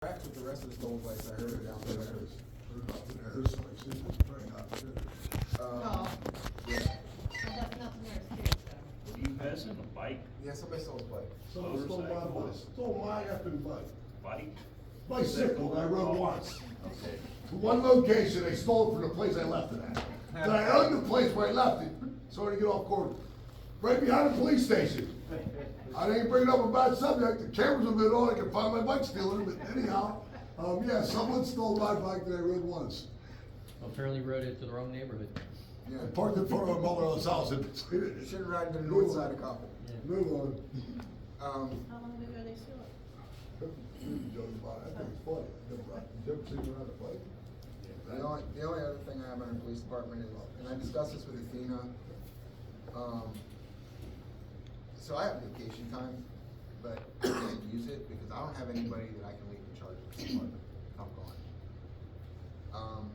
That's with the rest of the stolen bikes, I heard it down there. There's nothing there, there's some exhibits, very nothing there. No. Yeah, That's nothing there, it's serious though. You passing a bike? yeah, somebody stole his bike. Someone stole my bike, stole my effing bike. Bike? Bicycle that I rode once. Okay. To one location, they stole it from the place I left it at. And I owned the place where I left it, so I had to get off court, right behind the police station. I didn't bring up a bad subject, the cameras have been on, I can find my bike stealer, but anyhow, yeah, someone stole my bike that I rode once. Apparently rode it to the wrong neighborhood. Yeah. I parked in front of my mother-in-law's house and. Should've ridden to the north side of Koppel. Move on. How long ago they steal it? I think it's funny. You ever seen me ride a bike? The only other thing I have under police department is, and I discussed this with Athena, so I have vacation time, but I can't use it because I don't have anybody that I can leave in charge of this department if I'm gone.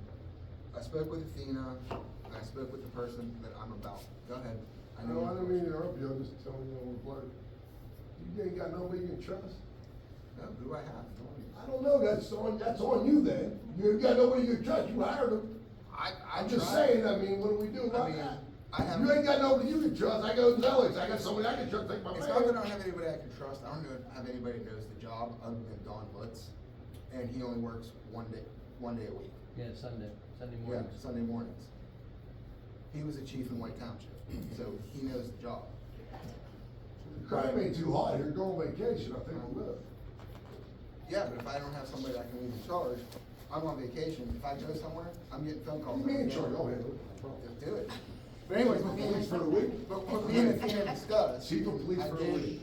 I spoke with Athena, and I spoke with the person that I'm about. Go ahead. No, I don't mean to interrupt you, I'm just telling you on the plate. You ain't got nobody you can trust? No, who do I have? I don't know, that's on you then. You ain't got nobody you can trust, you hired them. I'm just tried. saying, I mean, what do we do about mean, that? I have. You ain't got nobody you can trust, I go zealous, I got somebody I can trust, take my It's not that I man. don't have anybody I can trust. I don't have anybody that knows the job other than Don Lutz, and he only works one day a week. Yeah, Sunday Yeah, mornings. Sunday mornings. He was a chief in White Township, so he knows the job. Crime ain't too hot here, go on vacation, I think we will. Yeah, but if I don't have somebody I can leave in charge, I'm on vacation. If I go somewhere, I'm getting phone calls. You mean in charge, I'll handle it. Just do it. But anyways, Chief of police for the week? But what me and Athena discussed. Chief of police I for the did- week.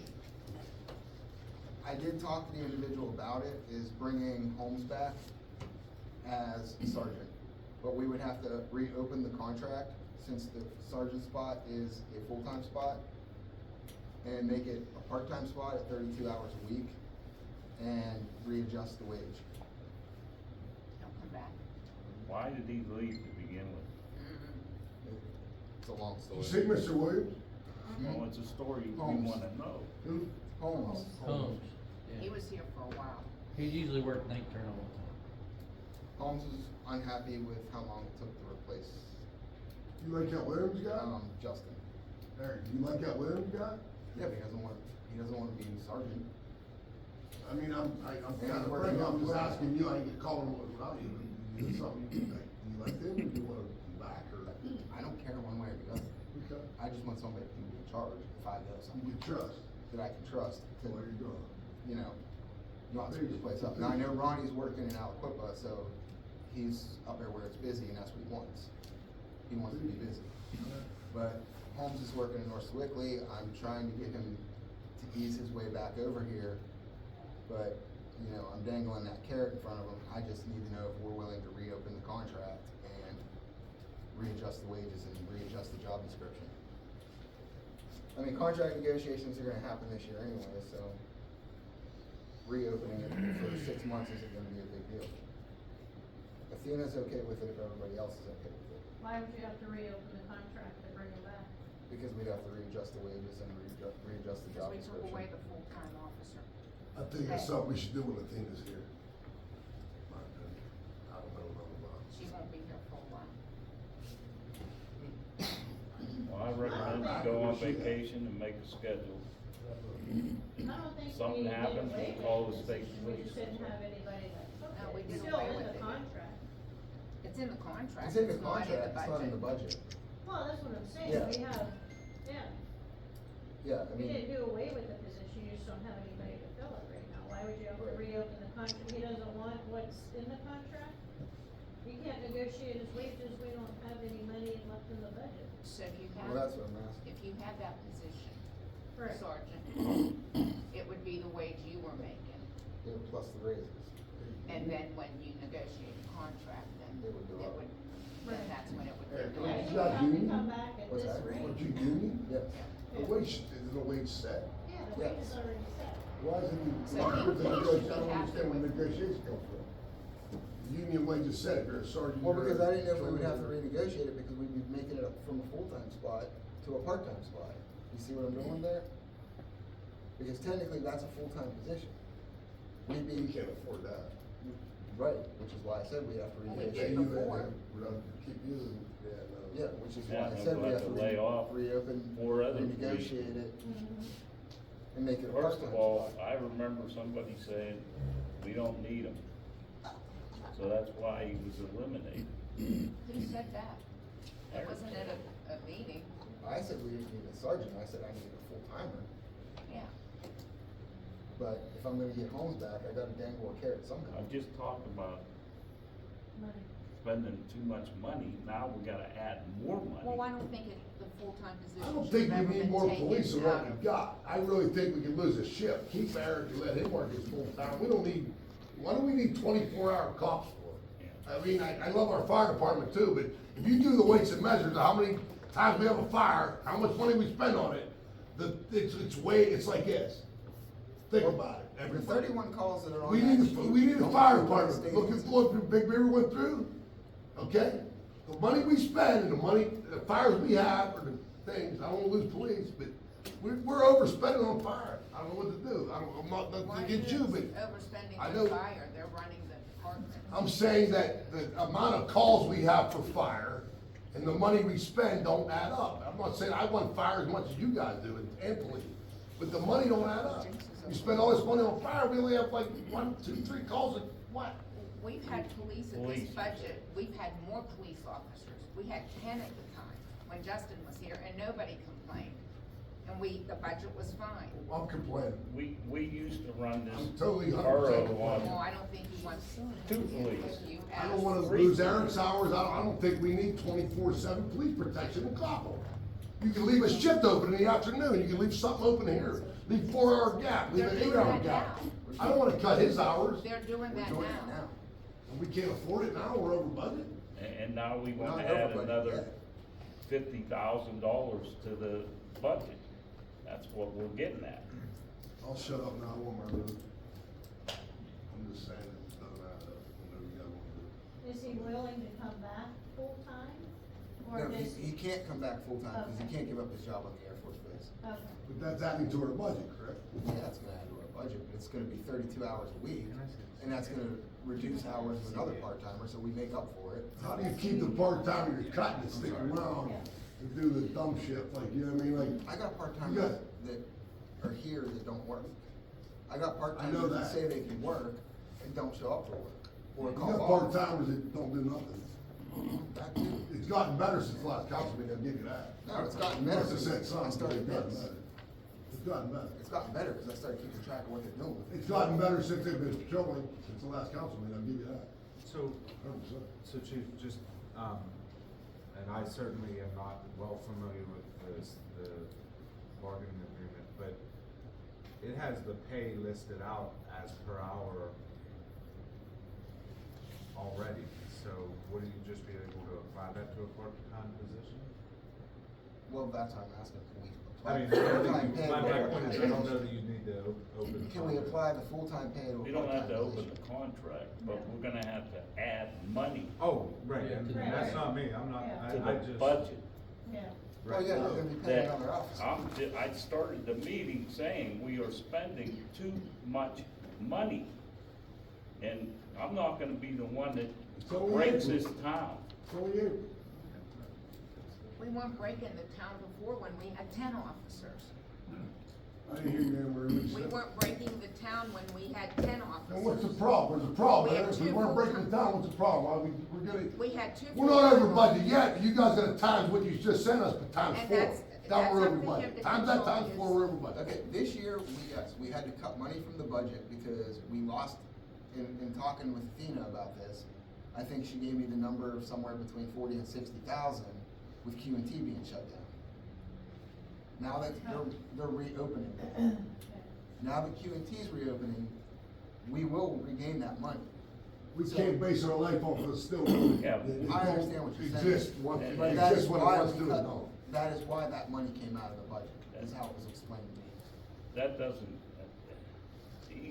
I did talk to the individual about it, is bringing Holmes back as sergeant. But we would have to reopen the contract since the sergeant spot is a full-time spot and make it a part-time spot at 32 hours a week and readjust the wage. Don't come back. Why did he leave to begin with? It's a long You story. see Mr. Williams? Well, it's a story we Holmes. wanna know. Who? Holmes. Holmes, He yeah. was here for a while. He usually worked night turn all the time. Holmes was unhappy with how long it took to replace, You like that Williams guy? Justin. Eric, you like that Williams guy? Yeah, but he doesn't want to be sergeant. I mean, I'm kind of working frank, I'm on just it. asking you, I ain't calling him without you. Is it something you like? Do you like them, or do you want him back, or? I don't care one way or the other. Okay. I just want somebody to be in charge if I know You something can trust. that I can trust to, What are you doing? you know, not screw the place up. Now, I know Ronnie's working in Aliquippa, so he's up there where it's busy and that's what he wants. He wants to be busy. But Holmes is working in North Sewickley. I'm trying to get him to ease his way back over here. But, you know, I'm dangling that carrot in front of him. I just need to know if we're willing to reopen the contract and readjust the wages and readjust the job description. I mean, contract negotiations are gonna happen this year anyway, so reopening it for 6 months isn't gonna be a big deal. Athena's okay with it if everybody else is okay with it, Why would you have to reopen the contract to bring it back? because we'd have to readjust the wages and readjust the job Because we took away description. the full-time officer. I think that's something we should do when Athena's here. My opinion. I don't know nothing about it. She won't be here for a while. Well, I recommend you go on vacation and make a schedule. I don't think Something we did happens, away we'll call with the it. state We police. just didn't have anybody that took No, it. we It's did still away in with the it. contract. It's in the contract. It's in the not contract, it's not in the budget. Well, that's what I'm saying, Yeah. we have, yeah, Yeah, I we didn't mean, do away with the position, you just don't have anybody to fill it right now. Why would you have to reopen the contract? He doesn't want what's in the contract? You can't negotiate his wages, we don't have any money left in the budget. So if you well, that's have, what I'm asking. if you had that position, Right. sergeant, it would be the wage you were making. Yeah, plus the raises. And then when you negotiate a contract, then It would go up. then that's when it would Hey, go can Yeah, I- up. you got have to union? come back at What's this that? rate. Aren't you union? Yes. The wage, is the wage set? Yeah, the Yeah. wage is already set. Why isn't it, So I he- don't understand where negotiations come from. The union wage is set, if you're a sergeant. Well, you're because a- I didn't know if we would have to renegotiate it, because we'd be making it up from a full-time spot to a part-time spot. You see what I'm doing there? Because technically, that's a full-time position. we'd We be, can't afford that. right, which is why I said we have to Well, we renegotiate. did You, before. we're not keep using, yeah, no. Yeah, which is Yeah, why I no, said we we'll have have to to lay off reopen, 4 other renegotiate it, Mhm. and make it a First part-time of all, spot. I remember somebody saying, we don't need them. So that's why he was eliminated. Who said that? It wasn't at a meeting, I said we didn't need a sergeant, I said I needed a full-timer, yeah. but if I'm gonna get Holmes back, I gotta dangle a carrot somehow. I just talked about Money. spending too much money, now we gotta add more Well, I money. don't think the full-time position I don't should think have ever we need been more taken police than what out we've of. got. I really think we can lose a shift, keep Eric and let him work his full time. We don't need, why do we need 24-hour cops for? Yeah. I mean, I love our fire department too, but if you do the weights and measures of how many times we have a fire, how much money we spend on it, it's like this. Think about it. The Everybody. 31 calls that are on We that need, sheet we need a don't fire include department, look at stadiums. what Big Beaver went through, okay? The money we spend and the money, the fires we have, or the things, I don't wanna lose police, but we're overspending on fire. I don't know what to do, I'm not, Why nothing are against you, but overspending I the know- fire, they're running the department. I'm saying that the amount of calls we have for fire and the money we spend don't add up. I'm not saying I want fire as much as you guys do and police, but the money don't add up. You spend all this money on fire, we only have like 1, 2, 3 calls a, what? We've had police at this Police. budget, we've had more police officers, we had 10 at the time, when Justin was here, and nobody complained. And the budget was fine. I'm complaining. We used to run I'm this totally 100% borough complaining. No, on, I don't think he wants Two police. You I don't asked. wanna lose Eric's hours, I don't think we need 24/7 police protection in Koppel. You can leave a shift open in the afternoon, you can leave something open here, leave 4-hour gap, leave an They're doing 8-hour that gap. now. I don't wanna cut his hours, They're doing We're that doing it now. now. and we can't afford it now, we're over budget. and now we We're wanna not add over budget another yet. $50,000 to the budget. That's what we're getting at. I'll shut up now, I want my road. I'm just saying, it doesn't add up, whatever you guys wanna do. Is he willing to come back full-time? Or No, does he can't come back full-time, because he Okay. can't give up his job on the Air Force Base. Okay. But that's adding to our budget, correct? Yeah, it's gonna add to our budget, but it's gonna be 32 hours a week, and that's gonna reduce hours of another part-timer, so we make up for it. How do you keep the part-time you're cutting to stick around and do the dumb shit, like, you know what I mean, like? I got You part-timers got- that are here that don't work. I got I know part-timers that that. say they can work and don't show up for work, or You call got off. part-timers that don't do nothing. That too. It's gotten better since the last council meeting, I'll give you that. No, it's gotten better Must have said since I something, but started it's gotten this. better. It's gotten better. It's gotten better, because I started keeping track of what they're doing. It's gotten better since they've been patrolling, since the last council meeting, I'll give you that, So, 100%. so Chief, just, and I certainly am not well familiar with the bargaining agreement, but it has the pay listed out as per hour already, so would you just be able to apply that to a part-time position? Well, that's how I'm asking, can we I mean, apply full-time pay? my to a point is, I don't know that you need to open. the Can we contract. apply the full-time pay to a We don't have to part-time open position? the contract, but we're gonna have to add money Oh, right, Yeah, and to the that's budget. not me, I'm not, Yeah. to I the just. budget. Yeah. Oh, Right. yeah, you're gonna be paying That, another officer. I started the meeting saying we are spending too much money. And I'm not gonna be the one that So we breaks April. this town. So you, We weren't breaking the town before when we had 10 officers. I didn't hear you, Anne Marie, what you We said. weren't breaking the town when we had 10 officers. And what's the problem? What's the problem? We had If we two weren't breaking it full-time- down, what's the problem? Why we're getting, We had 2 we're not over full-time budget yet, officers. you guys gotta times what you just sent us, but times And 4. that's Now we're up over to him budget. to Times that, control times his- 4, we're over budget. Okay, this year, we had to cut money from the budget because we lost, in talking with Athena about this, I think she gave me the number of somewhere between 40 and 60,000 with Q&T being shut down. Now that they're reopening. Now that Q&T is reopening, we will regain that money. We So- can't base our life off of still. Yeah, it I don't understand what you're saying. Exist, what, But it But that is exists when it why wants we to, cut, no. that is why that money came out of the budget, is how it was explained to me. That doesn't,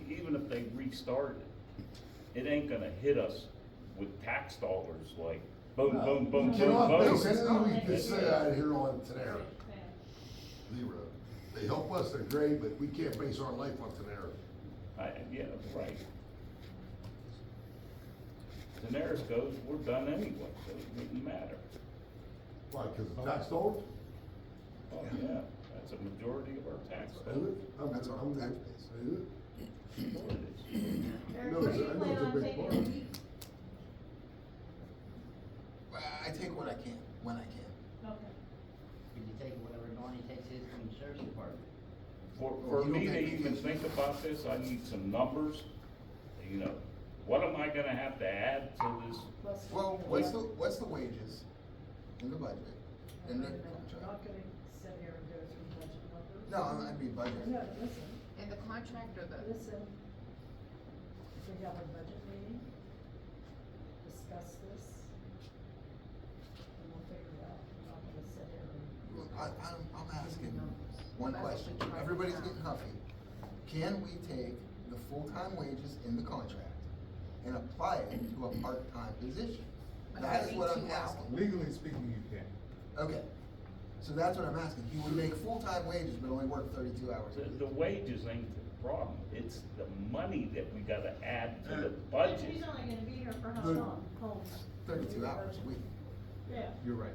even if they restart it, it ain't gonna hit us with tax dollars like boom, boom, boom, We boom, cannot base boom. anything we can say out here on Tenera. Yeah. Zero. They help us, they're great, but we can't base our life on Tenera. Yeah, right. Daenerys goes, we're done anyway, so it wouldn't matter. Why, cause of tax dollars? Oh, yeah, that's a majority of our tax. Is it? That's our I'm- tax base. Is it? Sure it is. Eric, No, what it's do a- you I know plan it's a on big taking part. a week? Well, I take what I can, when I can. Okay. Could you take whatever Donnie takes his from the sheriff's department? For Well, you me don't to take even vacation. think about this, I need some numbers, you know, what am I gonna have to add to this? Well, what's the wages in the budget, in the We're contract? not gonna sit here and go through budget numbers. No, I'd be budget. No, listen, In the contract or the, listen. If we have a budget meeting, discuss this, and we'll figure it out. We're not gonna sit here and. Well, I'm asking one question, everybody's getting huffy. Can we take the full-time wages in the contract and apply it to a part-time position? That is what I'm 32 hours. asking. Legally speaking, you can. Okay, so that's what I'm asking, he would make full-time wages but only work 32 hours a The week. wages ain't the problem, it's the money that we gotta add to the But budget. he's only gonna be here for how The- long? Home. 32 hours a week. Yeah. You're right.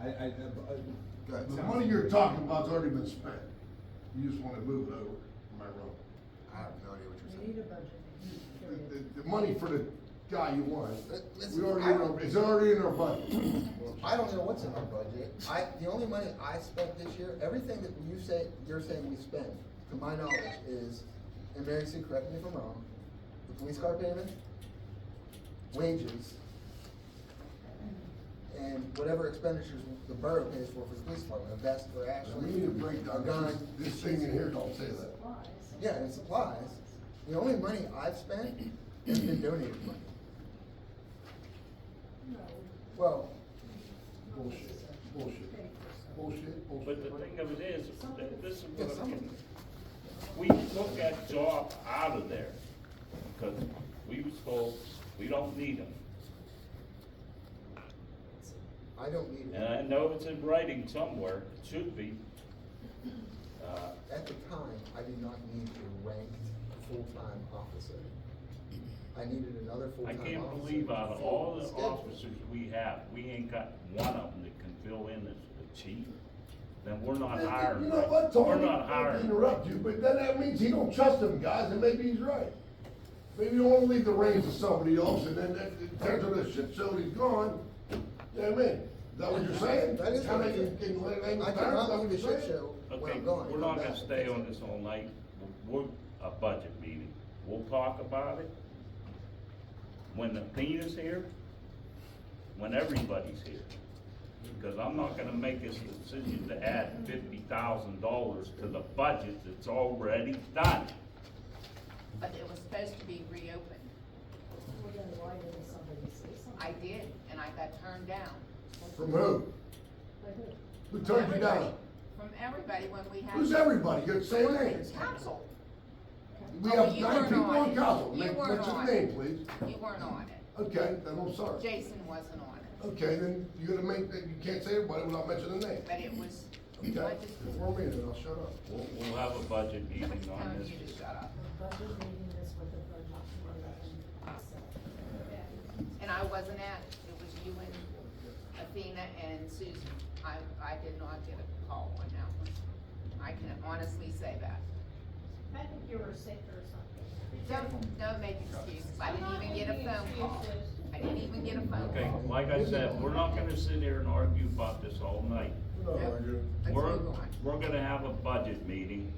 Go ahead. The money you're talking about's already been spent. You just wanna move it over, am I wrong? I have no idea what you're We need saying. a budget meeting, The, period. the money for the guy you want, Listen, we already, it's already in our budget. I don't know what's in our budget. The only money I spent this year, everything that you're saying we spent, to my knowledge, is, and Mary Sue, correct me if I'm wrong, the police car payment, wages, and whatever expenditures the borough pays for the police department, a vest for We Ashley, need a a breakdown, gun. this thing in here don't say that. Supplies. Yeah, and supplies. The only money I've spent has been donated money. No. Well, Bullshit, bullshit, bullshit, But the bullshit. thing of it is, that this is Yeah, what some I'm of getting. it. We took that job out of there, because we was told, we don't need them. I don't need And it. I know it's in writing somewhere, it should be. At the time, I did not need a ranked full-time officer. I needed another I full-time officer. can't believe out of all the Schedule. officers we have, we ain't got one of them that can fill in as the chief. Then we're not hiring. You know what, Tony? We're not Not to hiring. interrupt you, but then that means he don't trust them guys, and maybe he's right. Maybe you don't wanna leave the reins to somebody else, and then it turns into a shit show, and he's gone. You know what I mean? Is that what you're saying? That is what I'm saying. I cannot leave a shit show when Okay, I'm gone. we're not gonna stay on this all night. We're a budget meeting. We'll talk about it when Athena's here, when everybody's here. Because I'm not gonna make this decision to add $50,000 to the budget that's already done. but it was supposed to be reopened. Well, then why didn't somebody say something? I did, and I got turned down. From who? By who? Who turned you Everybody. down? From everybody when we had. Who's everybody? You say names. Council. We Oh, have you 9 weren't people on on it. council. You Mention weren't the on name, it. please. You weren't on it. Okay, then I'm sorry. Jason wasn't on it, Okay, then you gotta make, you can't say everybody without mentioning the name. but it was. Okay, I just- before me, then I'll shut up. We'll have a budget meeting Nobody's on telling this. you to shut up. The budget meeting is with the budget meeting itself. And I wasn't at it. It was you and Athena and Susan. I did not get a call on that one. I can honestly say that. I think you were sick or something. Don't make excuses. I I'm didn't not even get a making phone call. excuses. I didn't even get a phone Okay, call. like I said, we're not gonna sit here and argue about this all night. No, Nope. you're, Let's We're, move on. we're gonna have a budget meeting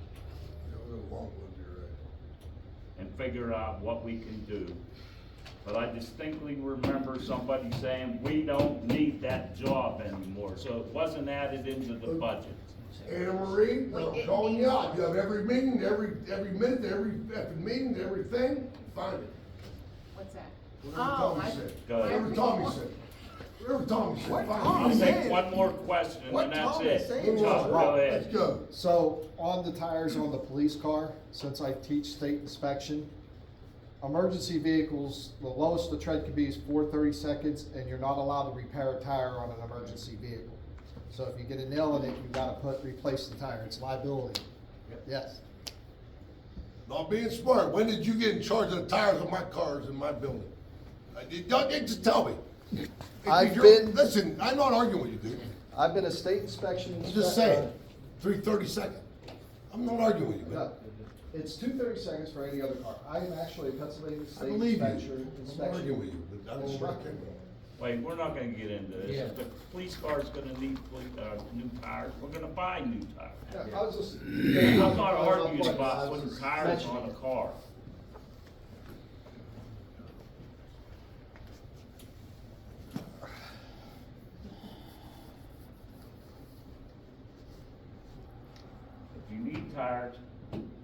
you're a long one, you're right. and figure out what we can do. But I distinctly remember somebody saying, we don't need that job anymore, so it wasn't added into the budget. Anna Marie, We I'm didn't calling need you out. one. You have every meeting, every minute, every effing meeting, everything, find it. What's that? Whatever Oh, Tommy my- said. Go ahead. Whatever Tommy said. Whatever Tommy said, What find Tommy it. I'll said? take one more question What and that's Tom is it. saying is Chuck, wrong. go Let's ahead. go. So, on the tires on the police car, since I teach state inspection, emergency vehicles, the lowest the tread can be is 430 seconds, and you're not allowed to repair a tire on an emergency vehicle. So if you get a nail in it, you gotta replace the tire, it's liability. Yes. Not being smart, when did you get in charge of the tires of my cars in my building? Don't, just tell me. I've You're- been- Listen, I'm not arguing with you, dude. I've been a state inspection. I'm just saying, 3/32. I'm not arguing with you, man. No, it's 2/32 for any other car. I am actually a Pennsylvania I State believe you. inspection. I'm not arguing with you, but I don't know what you're Wait, we're not gonna get into this. Yeah. If the police car's gonna need, new tires, we're gonna buy new tires. Yeah, I was just. I'm not I was arguing I about was putting tires mentioning on a it. car. If you need tires,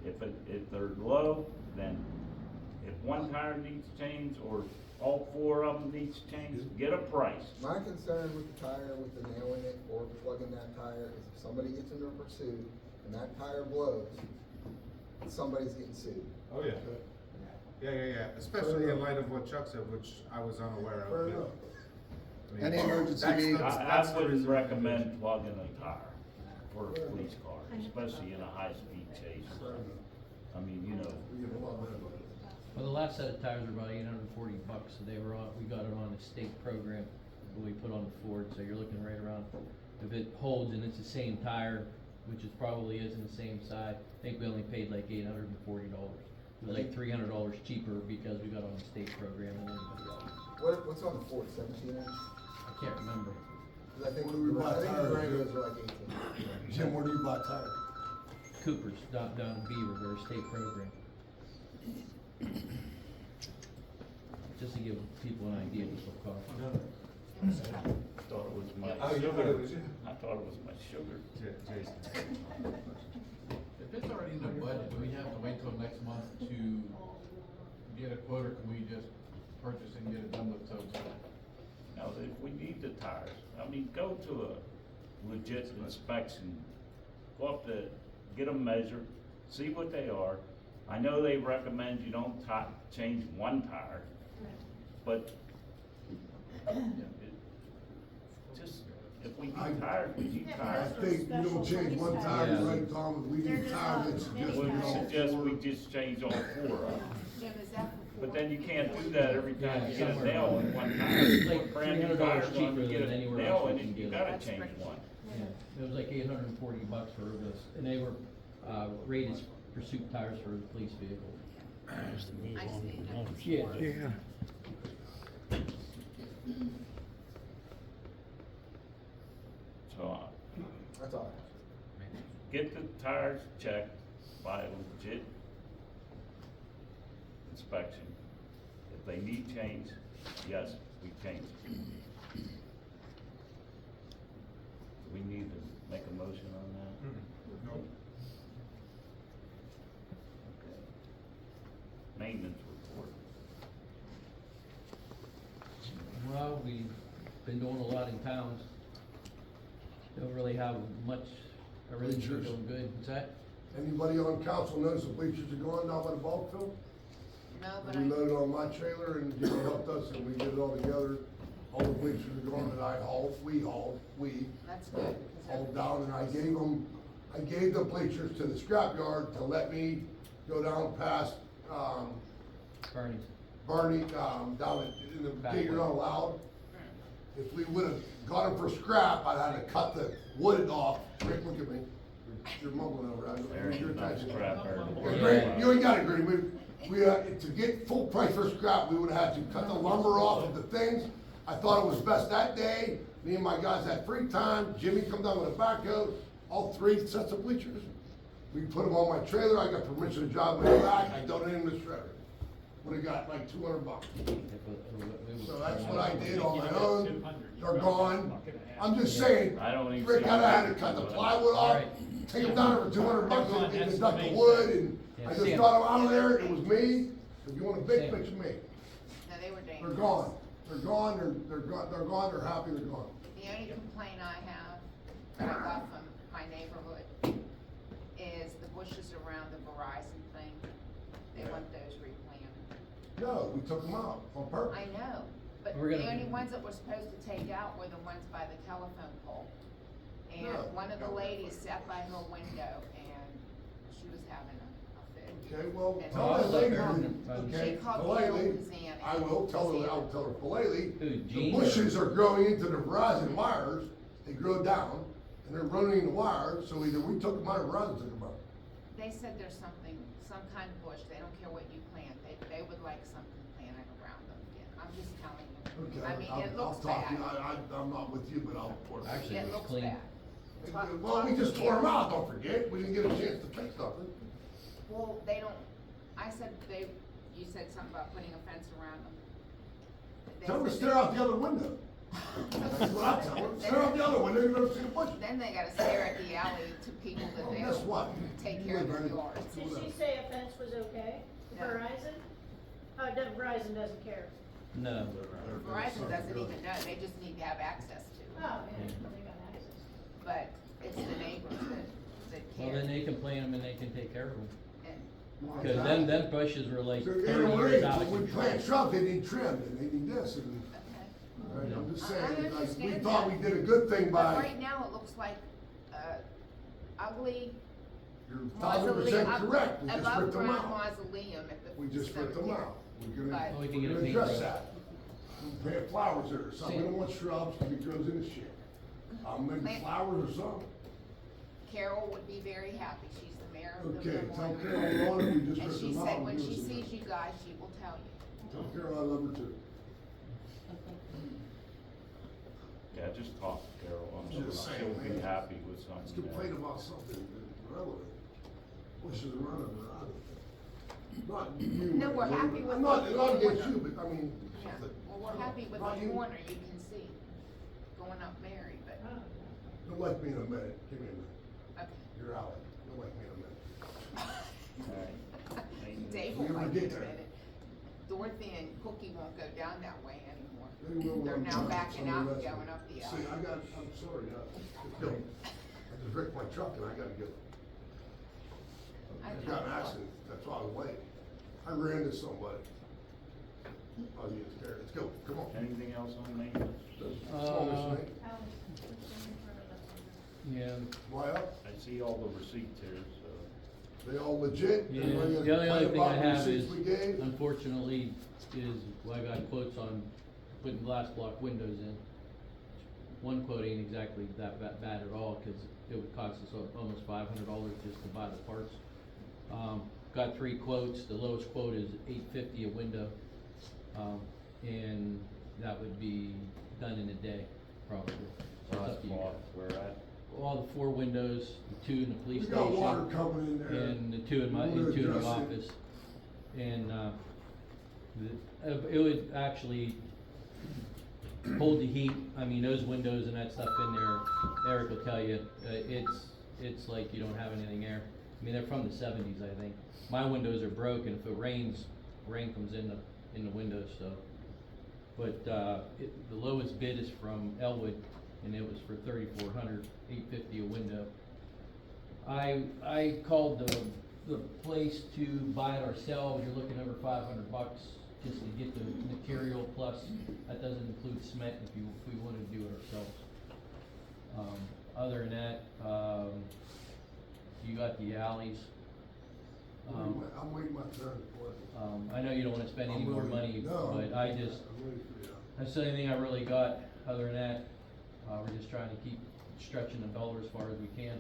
if they're low, then if one tire needs changed or all four of them needs changed, get a price. My concern with the tire, with the nail in it or plugging that tire is if somebody gets into a pursuit and that tire blows, somebody's getting sued. Oh, yeah. Yeah, especially in light of what Chuck said, which I was unaware Fair of. enough. I mean, Any emergency that's the- vehicle- that's I the wouldn't reason- recommend plugging a tire for a police car, especially in a high-speed chase. I mean, you know, We get a lot better about it. Well, the last set of tires were about $840, so they were on, we got it on a state program that we put on the Ford, so you're looking right around, if it holds and it's the same tire, which it probably is in the same side, I think we only paid like $840. It was like $300 cheaper because we got on the state program than anybody else. What's on the Ford, 17 inch? I can't remember. 'Cause I think, Where do we buy I think the tires, regulars Jim? are like 18. Jim, where do you buy tires? Cooper's down in Beaver, they're a state program. Just to give people an idea of what it costs. I thought it was my Oh, you thought it was you? I thought it was my sugar. Jason. If it's already in the budget, do we have to wait till next month to get a quote, or can we just purchase and get it done with Total? Now, if we need the tires, I mean, go to a legit inspection, go up to, get them measured, see what they are. I know they recommend you don't change one tire, but just, if we need tires, we need I tires. think we don't change one tire, Yeah. right, Tom, we They're need just tires, not that suggest We we would all suggest four. we just change all four of them. Jim, is that for? But then you can't do that every time you get a somewhere nail in around one there. tire. It's You like put brand new $300 tires on, cheaper you get than a anywhere nail else in you it, can you get it. gotta That's change pretty- one. Yeah, it was like $840 for this, and they were, rated pursuit tires for the police vehicle. I just need to know. Yeah. So, That's all. get the tires checked by a legit inspection. If they need change, yes, we change. We need to make a motion on that? No. Okay. Maintenance report. Well, we've been doing a lot in towns. Don't really have much, everything's Bleachers. doing good. What's that? Anybody on council notice the bleachers are gone down by the ball field? No, but We I, loaded on my trailer and Jimmy helped us and we did it all together. All the bleachers are gone that I hauled, we that's good. 'cause hauled down and I gave the bleachers to the scrapyard to let me go down past, Bernie's. Barney, down in the Back gate you're way. not allowed. If we would've got them for scrap, I'd had to cut the wood off. Rick, look at me. You're mumbling over that. There You're ain't no attaching. scrap there. Agree, you ain't gotta agree, to get full price for scrap, we would've had to cut the lumber off of the things. I thought it was best that day, me and my guys had free time, Jimmy come down with a backhoe, all 3 sets of bleachers. We put them on my trailer, I got permission to drive my back, I donated them to shredder. Would've got like $200. So that's what I did on my own, they're gone. I'm just saying, I don't even Rick, see I'd have it. had to cut the plywood off, Right. take them down there for $200 and deduct the wood, and I just Sam. thought out of there, it was me. If you want a big Sam. picture, me. No, they were They're dangerous. gone, they're gone, they're gone, they're happy, they're gone. The only complaint I have, that I got from my neighborhood, is the bushes around the Verizon thing. They want those replanted. No, we took them out on purpose. I know, but We're the gonna- only ones that were supposed to take out were the ones by the telephone pole. And No. one of the ladies sat by her window and she was having a fit. Okay, well, And tell that she lady, called- okay, she called politely, Suzanne. I will tell her, I'll tell her politely. Who, The Jean? bushes are growing into the Verizon wires, they grow down, and they're running the wires, so either we took them out or Verizon took them out. They said there's something, some kind of bush, they don't care what you plant, they would like something planted around them again, I'm just telling you. Okay, I mean, it I'll looks talk to bad. you, I'm not with you, but I'll. Actually, It it was looks clean. bad. Well, we just tore them out, don't forget, we didn't get a chance to fix nothing. Well, they don't, I said you said something about putting a fence around them. They Tell them to said stare out the other window. That's what I tell them, stare out the other window, you're gonna see the bushes. Then they gotta stare at the alley to people that Well, they guess what? take You care of live their right- yards. Did she say a fence was okay? No. Verizon? Oh, Verizon doesn't care. No. Verizon doesn't even know, they just need to have access to Oh, it, yeah, they got access. but it's the neighbors that Well, care. then they can plant them and they can take care of them. And Cause them bushes were like They're 30 animal years raised, out but of we control. plant shrubs, they need trimmed, and they need this, and, okay. all right, I'm just I saying, like, we understand thought that. we did a good thing But by, right now, it looks like, ugly you're 1,000% correct, we just above ripped them ground out. mausoleum at the We just ripped them cemetery. out, we're gonna, But- Well, we can get we're a gonna paintbrush. address that. We plant flowers there or something, we don't want shrubs, cause it grows in the shit. I'll make Plant- flowers or something. Carol would be very happy, she's the mayor of the Okay, tell Vermont. Carol, Ron, we just And ripped she them out. said when Give she us a sees minute. you guys, she will tell you. Tell Carol I love her too. Yeah, just talk to Carol, I'm sure Just saying, she'll be man. happy with Let's something complain there. about something relevant. Bushes around her, not you. No, we're man. happy with I'm not, the not against corner. you, but I mean, Yeah, something. well, we're happy with Not the you. corner, you can see, going up Mary, but, Oh, Don't like me in a minute, give me a minute, okay. you're out, don't like me in a minute. Alright. Dave We will never like get it a there. minute. Dorothy and Cookie won't go down that way anymore. They will when They're I'm now done. backing Some out of and the rest going of up the it. alley. See, I'm sorry, let's go. I just wrecked my truck and I gotta go. I got in an accident, that's why I was late. I ran into somebody. Oh, you get scared, let's go, come on. Anything else on maintenance? Come on, Mr. Nate. Alice, what's in front of us on that? Yeah. Why up? I see all the receipts here, so. They all legit? Yeah, Everybody the only other complain thing I about the have receipts is, we gave? unfortunately, is, well, I got quotes on putting glass block windows in. One quote ain't exactly that bad at all, cause it would cost us almost $500 just to buy the parts. Got 3 quotes, the lowest quote is $850 a window, and that would be done in a day, probably. So it's up to you guys. Where at? All the 4 windows, the 2 in the police We station. got water coming in there. And the 2 in my, We're and 2 in the addressing- office. And, it would actually hold the heat, I mean, those windows and that stuff in there, Eric will tell you, it's like you don't have anything there. I mean, they're from the 70s, I think. My windows are broken, if it rains, rain comes in the windows, so. But, the lowest bid is from Elwood, and it was for $3,400, $850 a window. I called the place to buy it ourselves, you're looking over $500 just to get the material, plus that doesn't include cement if we wanted to do it ourselves. Other than that, you got the alleys. I'm waiting my turn for it. I know you don't wanna spend any I'm more really- money, no, but I just, I'm ready for you. that's the only thing I really got. Other than that, we're just trying to keep stretching the dollar as far as we can.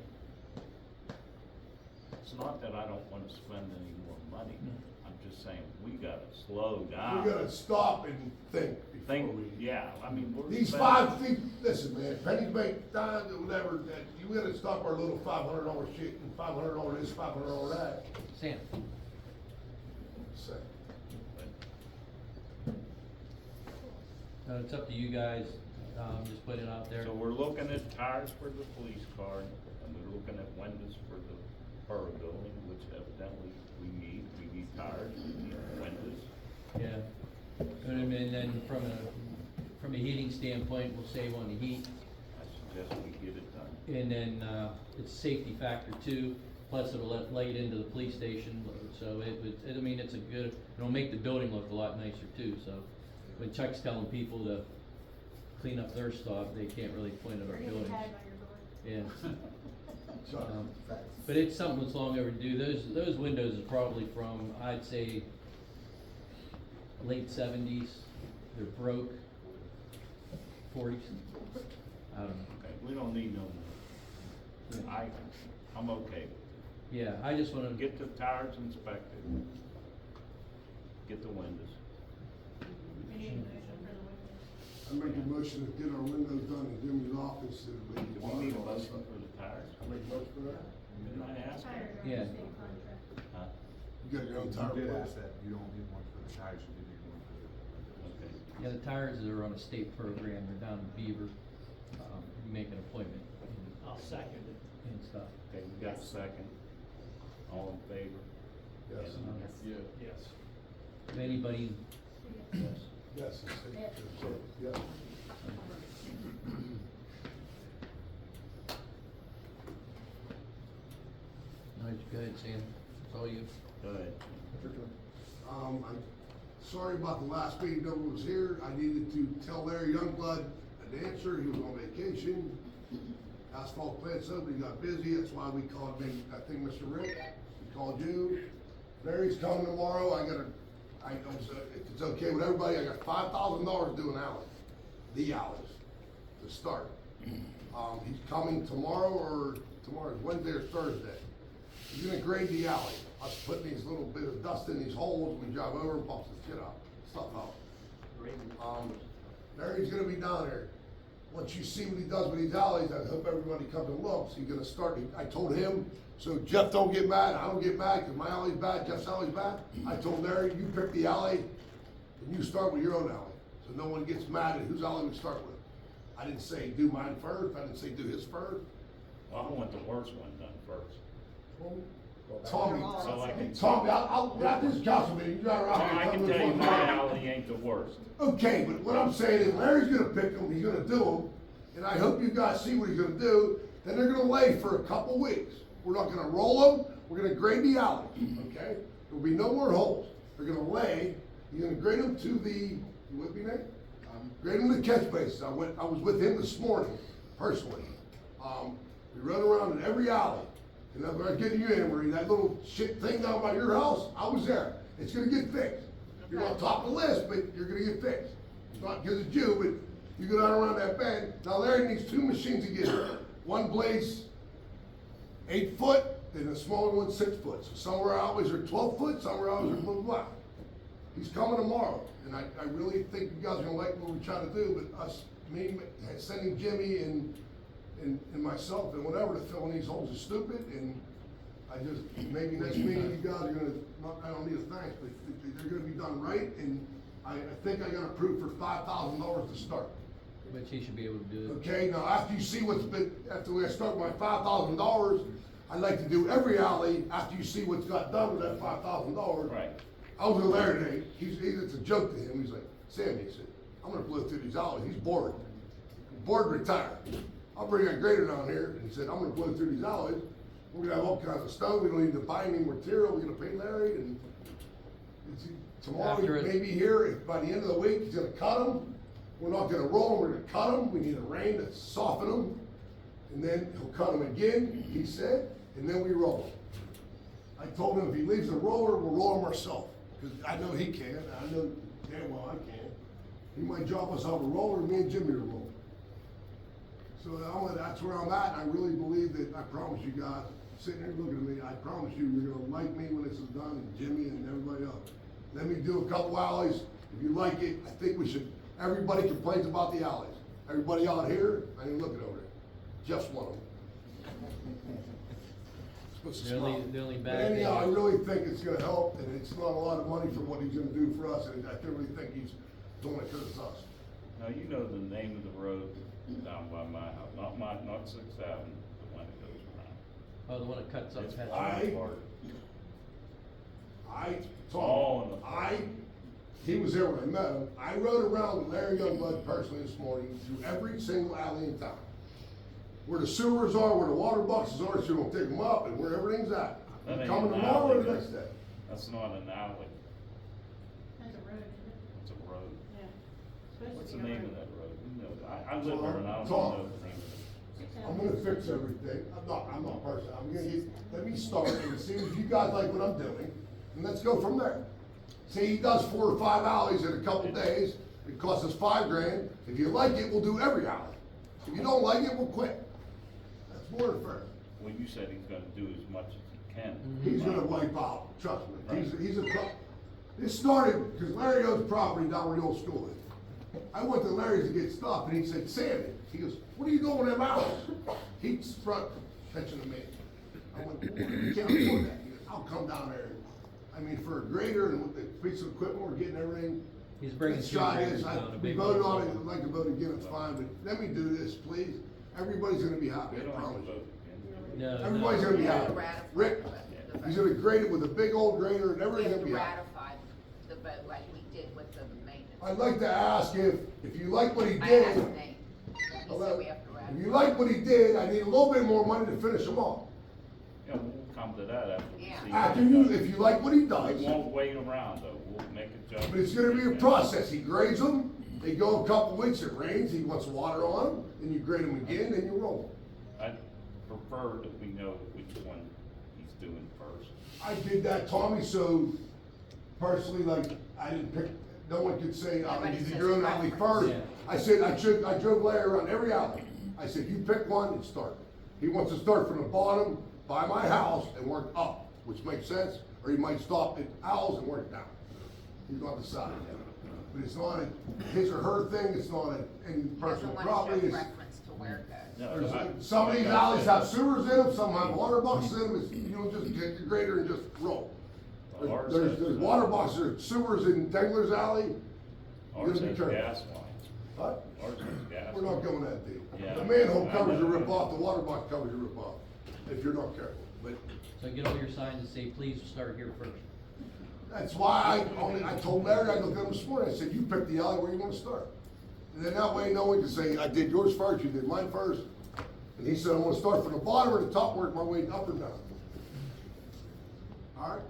It's not that I don't wanna spend any more money, No. I'm just saying, we gotta slow We down. gotta stop and think before Think, we. yeah, I mean, we're. These listen, man, pennies make dimes or whatever, that, you gotta stop our little $500 shit and $500 this, $500 that. Sam? Say, It's up to you guys, just put it out there. So we're looking at tires for the police car, and we're looking at windows for the borough building, which evidently we need tires, we need windows. Yeah, and then from a heating standpoint, we'll save on the heat, I suggest we get it done. and then, it's a safety factor too, plus it'll let light into the police station, so I mean, it's a good, it'll make the building look a lot nicer too, so. When Chuck's telling people to clean up their stuff, they can't really point at our Bring a buildings. tag on your door. Yeah. But it's something that's long overdue. Those windows are probably from, I'd say, late seventies. They're broke. 40s. I don't know. Okay, we don't need no more. I'm okay. Yeah, I just wanna Get the tires inspected. Get the windows. We need a motion for the windows. I make a motion to get our windows done in Jimmy's office and we Do we need a motion for the tires? I make a motion for that. Didn't I ask? Tires are Yeah. on the same contract. Huh? You got your own tire You did place. ask that, you don't need one for the tires, you do need one for the windows. Okay. Yeah, the tires are on a state program, they're down in Beaver, you make an appointment I'll second it. and stuff. Okay, we got a second. All in favor? Yes. Yeah. Yes. If anybody, Yes. Yes. Yeah. no, go ahead, Sam, it's all you. Go ahead. I'm sorry about the last meeting, no one was here. I needed to tell Larry Youngblood, an answer, he was on vacation. Asphalt plant somebody got busy, that's why we called him, I think Mr. Rick, we called you. Larry's coming tomorrow, if it's okay with everybody, I got $5,000 doing alley, the alleys, to start. He's coming tomorrow, or tomorrow's Wednesday or Thursday. He's gonna grade the alley, us putting these little bit of dust in these holes, we drive over, bumps the shit up, stuff out. Larry's gonna be down there. Once you see what he does with these alleys, I hope everybody comes and looks. He's gonna start, I told him, so Jeff don't get mad, I don't get mad, cause my alley's bad, Jeff's alley's bad. I told Larry, you pick the alley, and you start with your own alley. So no one gets mad at whose alley we start with. I didn't say do mine first, I didn't say do his first. Well, I want the worst one done first. Tommy, So I can. Tommy, after this council meeting, you drive around. here, I can me tell you what's my wrong. alley ain't the worst. Okay, but what I'm saying is Larry's gonna pick them, he's gonna do them, and I hope you guys see what he's gonna do. Then they're gonna lay for a couple weeks. We're not gonna roll them, we're gonna grade the alley, okay? There'll be no more holes. They're gonna lay, you're gonna grade them to the, you with me, Nate? Grade them to the catch bases. I was with him this morning, personally. We run around in every alley. And I'm gonna get you in, Marie, that little shit thing down by your house, I was there. It's gonna get fixed. You're on top of the list, but you're gonna get fixed. It's not because it's you, but you go down around that bend. Now Larry needs two machines to get it. One blade's 8 foot, and the smaller one's 6 foot. So some of our alleys are 12 foot, some of our alleys are blah, blah, blah. He's coming tomorrow, and I really think you guys are gonna like what we're trying to do, but me, sending Jimmy and myself and whatever to fill in these holes is stupid, and I just, maybe next meeting you guys are gonna, I don't need a thanks, but they're gonna be done right, and I think I got approved for $5,000 to start. But he should be able to do it. Okay, now after you see after I start my $5,000, I'd like to do every alley after you see what's got done with that $5,000. Right. I was with Larry today, it's a joke to him, he's like, Sam, he said, I'm gonna blow through these alleys, he's bored. Bored, retired. I'll bring a grader down here, and he said, I'm gonna blow through these alleys, we're gonna have all kinds of stuff, we don't need to buy any material, we're gonna pay Larry, and tomorrow, After it- maybe here, if by the end of the week, he's gonna cut them, we're not gonna roll them, we're gonna cut them, we need a rain to soften them, and then he'll cut them again, he said, and then we roll them. I told him if he leaves the roller, we'll roll them ourselves, because I know he can, I know damn well I can. He might drop us off a roller, me and Jimmy will roll. So that's where I'm at, and I really believe that, I promise you guys, sitting here looking at me, I promise you, you're gonna like me when this is done, and Jimmy and everybody else. Let me do a couple alleys, if you like it, I think we should, everybody complains about the alleys. Everybody out here, I ain't looking over there, just one of them. The only But bad thing anyhow, I is- really think it's gonna help, and it's not a lot of money for what he's gonna do for us, and I really think he's doing it because it's us. Now, you know the name of the road down by my house, not 6th Avenue, the one that goes around. Oh, the one that cuts up. It's Patch. I- part. Tom, he was there when I met him, I rode around with Larry Youngblood personally this morning through every single alley in town. Where the sewers are, where the water boxes are, so you don't take them up, and where everything's at. That ain't Coming an tomorrow or alley, the next day? That's not an alley, That's a road, isn't it? it's a road. Yeah. It's supposed What's to the be a name road. of that road? You know, I live there and I don't Tom. know the name of it. I'm gonna fix everything. I'm not personal. Let me start and see if you guys like what I'm doing, and let's go from there. Say he does 4 or 5 alleys in a couple days, it costs us $5,000. If you like it, we'll do every alley. If you don't like it, we'll quit. That's more than fair. Well, you said he's gonna do as much as he can. He's gonna wipe out, trust me. Right. He's a pro. This started, because Larry owns property down where the old school is. I went to Larry's to get stuff, and he said, Sandy, he goes, what are you doing with them hours? He's front, attention to me. I went, you can't afford that. He goes, I'll come down there. I mean, for a grader and with the piece of equipment, we're getting everything. He's bringing Let's two try graders this. down, a We big voted one. on it, I'd like to vote again, it's fine, but let me do this, please. Everybody's gonna be happy, We I don't have promise to you. vote again. No, Everybody's no. gonna be We have happy. to ratify Rick, the vote. he's gonna grade it with a big old grader and We everybody's have gonna to be happy. ratify the vote like we did with the maintenance. I'd like to ask if you like what he I did. asked Nate, he said we have to ratify. If you like what he did, I need a little bit more money to finish him off. Yeah, we'll come to that after we Yeah. see. After you, if you like what he does, We won't wait around though, we'll make a judgment. but it's gonna be a process. He grades them, they go a couple weeks, it rains, he wants water on them, then you grade them again, then you roll them. I'd prefer that we know which one he's doing first. I did that, Tommy, so personally, like, I didn't pick, no one could say, oh, Nobody you did says your own alley preference. first. Yeah. I said, I drove Larry around every alley. I said, you pick one and start. He wants to start from the bottom by my house and work up, which makes sense, or he might stop at Owl's and work down. He's not decided yet. But it's not his or her thing, it's not any He doesn't personal want to property. show It's- preference to where it goes. No, There's, I- some of these like I alleys said, have sewers in them, some have water boxes in them, it's, you don't just get your grader and just roll. Ours There's has- water boxes, there's sewers in Dengler's alley. You Ours gotta be has careful. gas lines. What? Ours has gas. We're not going that deep. Yeah. The manhole I covers know. your rip off, the water box covers your rip off, if you're not careful. But So get all your signs that say, please start here first. that's why I told Larry, I looked at him this morning, I said, you pick the alley where you wanna start. And then that way, no one can say, I did yours first, you did mine first. And he said, I wanna start from the bottom or the top, work my way up and down. All right,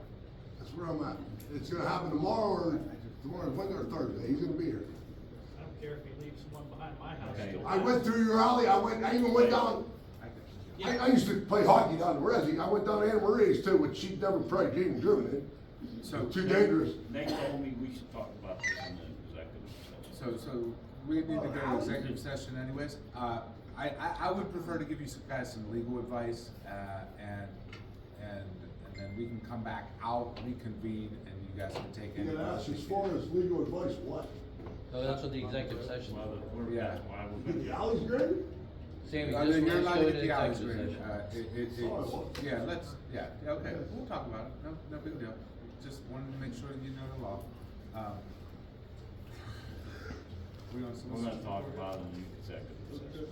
that's where I'm at. It's gonna happen tomorrow or Wednesday or Thursday, he's gonna be here. I don't care if he leaves one behind my house. Okay. still. I went through your alley, I even went down, I used to play hockey down in Resi, I went down to Anna Marie's too, which she never probably even driven it. So- Too dangerous. Nate told me we should talk about this in the executive session. So we need to go to executive session anyways. I would prefer to give you some guys some legal advice, and then we can come back out, reconvene, and you guys can take any. You gotta ask, as far as legal advice, what? So that's what the executive session Well, is. Yeah. that's why You we're get the gonna. alleys graded? Sammy, I just mean, you're let's allowed go to to get the hours executive graded. session. Yeah, let's, yeah, okay, we'll talk about it, no big deal. Just wanted to make sure you know the law. We on We're gonna talk about it in the executive session.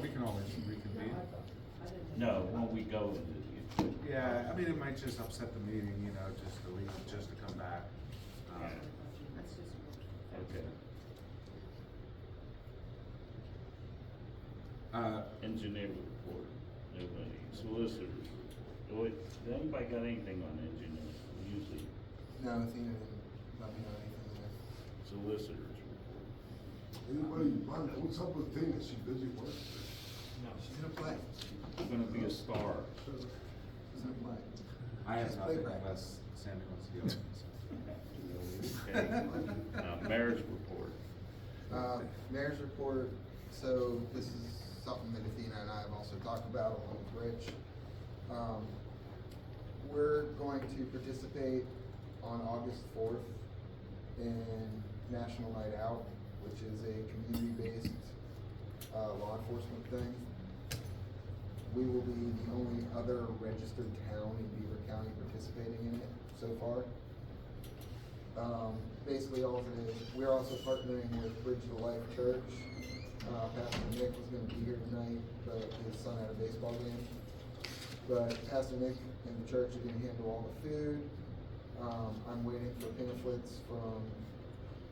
We can always reconvene. No, when we go into the. Yeah, I mean, it might just upset the meeting, you know, just to leave, just to come back. Yeah. That's just. Okay. Engineer report, nobody, solicitors, report. Does anybody got anything on engineers? Usually No, Athena didn't let me know anything there. solicitors report. Anybody, what's up with Tina, is she busy working? No, She's gonna play. She's gonna be a star. She's gonna play. I have Just nothing play back. unless Sammy wants to go. Okay. Now, mayor's report. Mayor's report, so this is something that Athena and I have also talked about along with Rich. We're going to participate on August 4th in National Night Out, which is a community-based law enforcement thing. We will be the only other registered town in Beaver County participating in it so far. Basically all of it is, we're also partnering with Bridge to Life Church. Pastor Nick was gonna be here tonight, but his son had a baseball game. But Pastor Nick and the church are gonna handle all the food. I'm waiting for pamphlets from,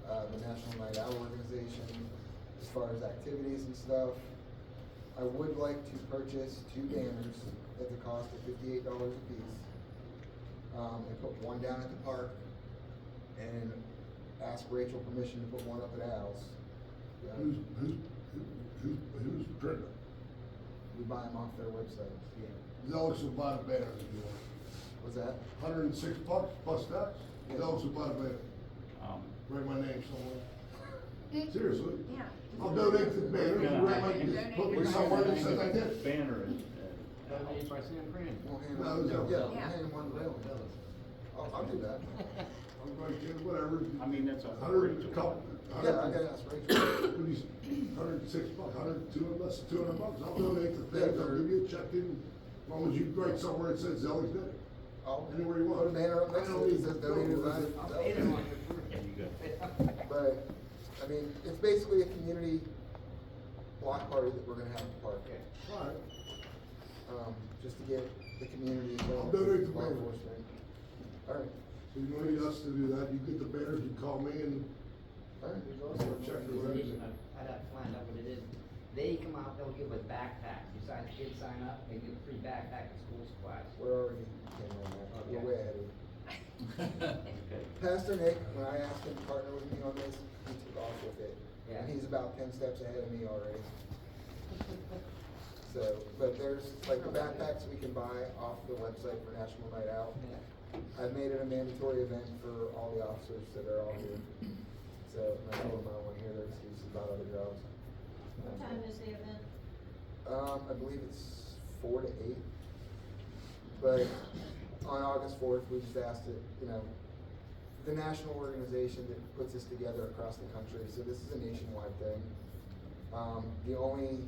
the National Night Out organization as far as activities and stuff. I would like to purchase 2 banners at the cost of $58 a piece. And put one down at the park and ask Rachel permission to put one up at Al's. Who's printing? We buy them off their website. Those who buy the banners if you want. What's that? $106 plus tax. Those who buy the banner. Write my name somewhere. Seriously. Yeah. I'll donate to the banner. Yeah. Put me somewhere that says I did. Banner is, Donated by Sam Fran. We'll hand No, them, no. yeah, we'll Yeah. hand them one rail. I'll do that. I'm going to, whatever. I mean, that's a. 100, a couple. Yeah, I gotta ask Rachel. $106, less than $200. I'll donate to the banner. I'll give you a check in, as long as you write somewhere that says Zelly's did it. I'll Anywhere you want. put a banner up next to it that says donated by. Yeah, you got. But, I mean, it's basically a community block party that we're gonna have at the park. All right. Just to get the community I'll involved. donate the law banner. enforcement. Alright, So you don't need us to do that. You get the banners, you call me and alright. I'll check the There's an rest. issue. I'd have to find out what it is. They come out, they'll give us backpacks. You sign, kids sign up, they give a free backpack and school supplies. We're already came on that. We're Okay. way ahead of you. Pastor Nick, when I asked him to partner with me on this, he took off with it. Yeah. And he's about 10 steps ahead of me already. So, but there's, like, the backpacks we can buy off the website for National Night Out. I've made it a mandatory event for all the officers that are all here. So, and I told them I don't wanna hear their excuses about other jobs. What time is the event? I believe it's 4 to 8. But on August 4th, we just asked it, the national organization that puts this together across the country, so this is a nationwide thing. The only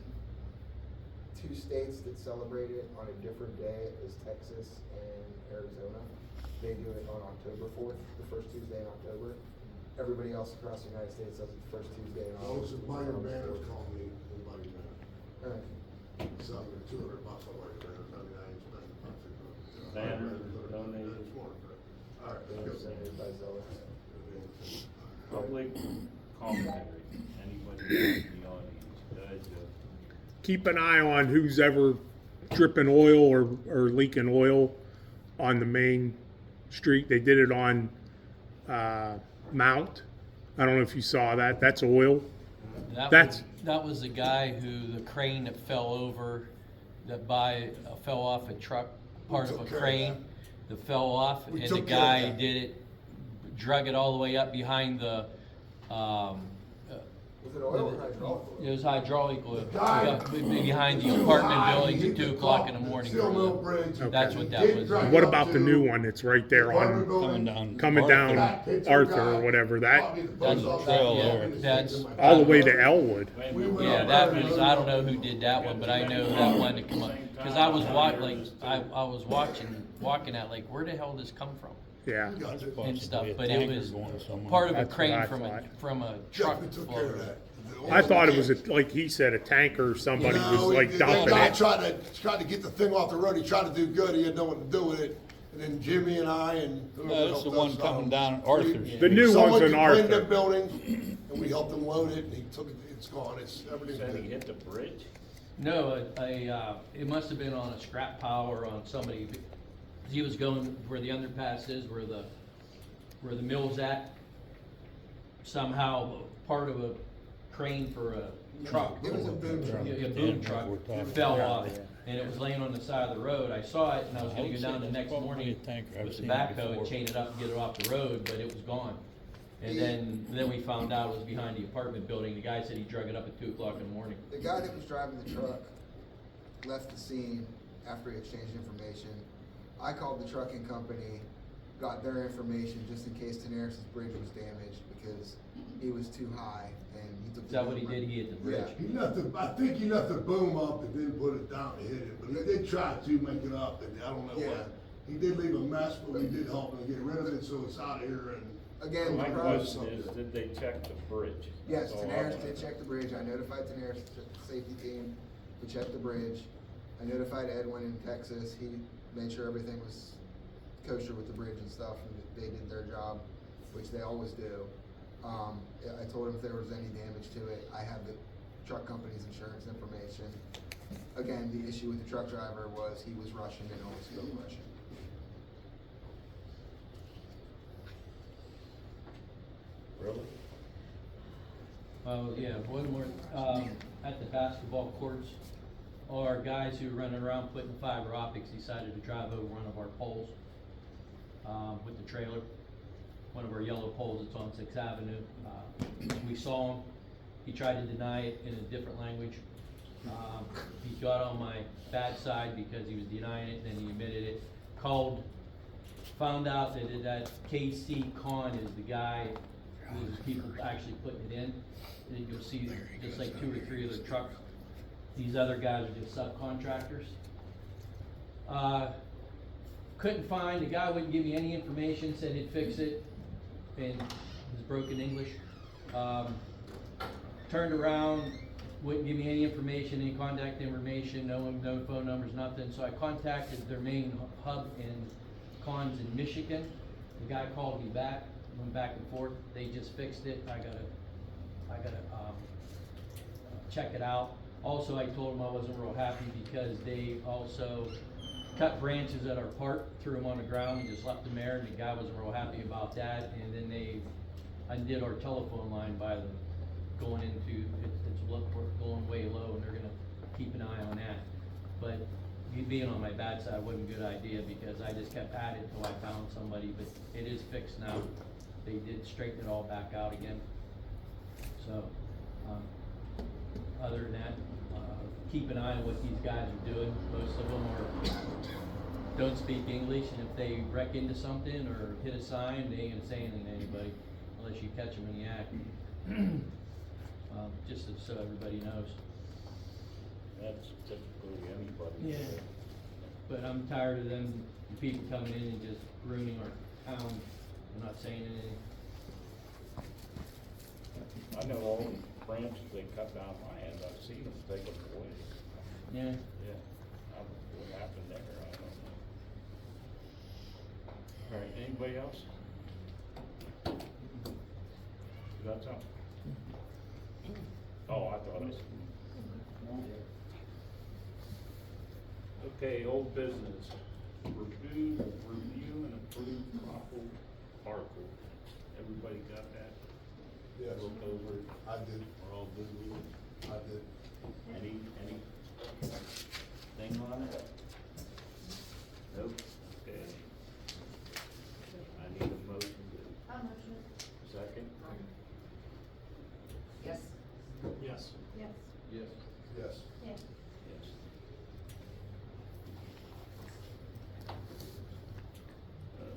2 states that celebrate it on a different day is Texas and Arizona. They do it on October 4th, the first Tuesday in October. Everybody else across the United States does it the first Tuesday in Those August. who buy your banners, call me, we'll buy your banner. Alright. Sell me $200, I'll buy your banner. I mean, I ain't spending nothing. Banners, donated. All right, They're let's go. donated by Zealous. Public commentary, anybody in the audience, Keep an eye on who's ever dripping oil or leaking oil on the main street. They did it on Mount. I don't know if you saw that. That's oil. That was the guy who, the crane that fell over, fell off a truck, part of a took care of crane that fell off, We and the took care of guy that. did it, drug it all the way up behind the, Was it oil or hydraulic oil? it was hydraulic oil, guy- behind the Too apartment high, buildings he at hit 2 the o'clock in the top, morning. Steel Mill Bridge. That's what that Did was. drag What up about the to new one that's right there apartment on, building. coming down That picture Arthur guy or whatever, that, bought me the That's- post office. yeah, He that's- was all the way to Elwood? We went Yeah, up that there was, and I don't know who did that one, but I know that one to come up, cause I was walking out like, where the hell did this come from? Yeah. got it. And stuff, but it was part of a That's what crane I from a, thought. from a truck. Definitely took care of floater. that. I thought it was, like he said, a tanker or somebody was like The dumping guy it. tried to get the thing off the road, he tried to do good, he had no one to do with it, and then Jimmy and I and. whoever No, that's the helped one us, coming down Arthur's. The new Someone one's in complained Arthur. that building, and we helped him load it, and he took it, it's gone, it's, everything's said he good. hit the bridge. No, it must have been on a scrap pile or on somebody, he was going where the underpass is, where the mill's at. Somehow, part of a crane for a truck. It was a boom truck. A boom truck fell off, and it was laying on the side of the road. I saw it, and I was gonna go down the next morning with the backhoe and chain it up and get it off the road, but it was gone. And then we found out it was behind the apartment building. The guy said he drug it up at 2 o'clock in the morning. The guy that was driving the truck left the scene after he exchanged information. I called the trucking company, got their information just in case Tenaris' bridge was damaged because he was too high and he took. Is that what he did? He hit the bridge? Yeah. He left the, I think he left the boom up and didn't put it down to hit it, but he did try to make it up, and I don't know Yeah. what. He did leave a mess, but we did help him get rid of it, so it's out of here and. Again, My the problem- question is, did they check the bridge? Yes, That's all I Tenaris wanna did know. check the bridge. I notified Tenaris, safety team, to check the bridge. I notified Edwin in Texas. He made sure everything was kosher with the bridge and stuff, and that they did their job, which they always do. I told him if there was any damage to it, I have the truck company's insurance information. Again, the issue with the truck driver was he was Russian and only spoke Russian. Really? Oh, yeah, one more, at the basketball courts, our guys who are running around putting fiber optics decided to drive over one of our poles, with the trailer. One of our yellow poles that's on Sixth Avenue. We saw him, he tried to deny it in a different language. He got on my bad side because he was denying it, and then he admitted it. Called, found out that KC Con is the guy who's people actually putting it in. And then you'll see just like 2 or 3 other trucks. These other guys are just subcontractors. Couldn't find, the guy wouldn't give me any information, said he'd fix it in his broken English. Turned around, wouldn't give me any information, any contact information, no phone numbers, nothing. So I contacted their main hub in Cons in Michigan. The guy called me back, went back and forth. They just fixed it. I gotta check it out. Also, I told them I wasn't real happy because they also cut branches at our park, threw them on the ground, and just left them there, and the guy wasn't real happy about that. And then they undid our telephone line by them going into, it's going way low, and they're gonna keep an eye on that. But me being on my bad side wasn't a good idea, because I just kept at it till I found somebody, but it is fixed now. They did straighten it all back out again. So, other than that, keep an eye on what these guys are doing. Most of them don't speak English, and if they wreck into something or hit a sign, they ain't gonna say anything to anybody unless you catch them in the act. Just so everybody knows. That's typically anybody. Yeah. But I'm tired of them, people coming in and just ruining our town and not saying anything. I know all the branches they cut down my end, I've seen them take them away. Yeah. Yeah, what happened there, I don't know. All right, anybody else? You got something? Oh, I thought I said. Okay, old business. Review and approve Koppel parcel. Everybody got that? Yes. Looked over it? I did. We're all good with it? I did. Any thing on it? Nope, okay. I need a motion to, I'll motion it. second? Yes. Yes. Yes. Yes. Yes. Yes. Yes.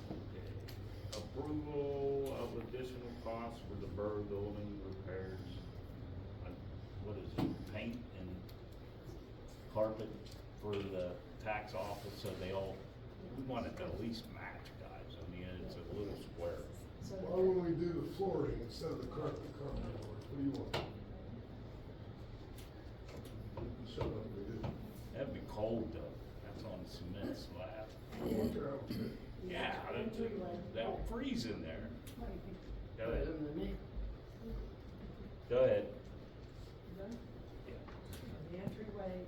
Okay. Approval of additional costs for the borough building repairs. What is it, paint and carpet for the tax office, so they all, we want it to at least match, guys. I mean, it's a little square. So Why wouldn't we do the flooring instead of the carpet? What do you want? Shut up, we did. That'd be cold though, that's on cement slab. Okay. Yeah, that'll freeze in there. Go ahead. Go ahead. Done? Yeah. The entryway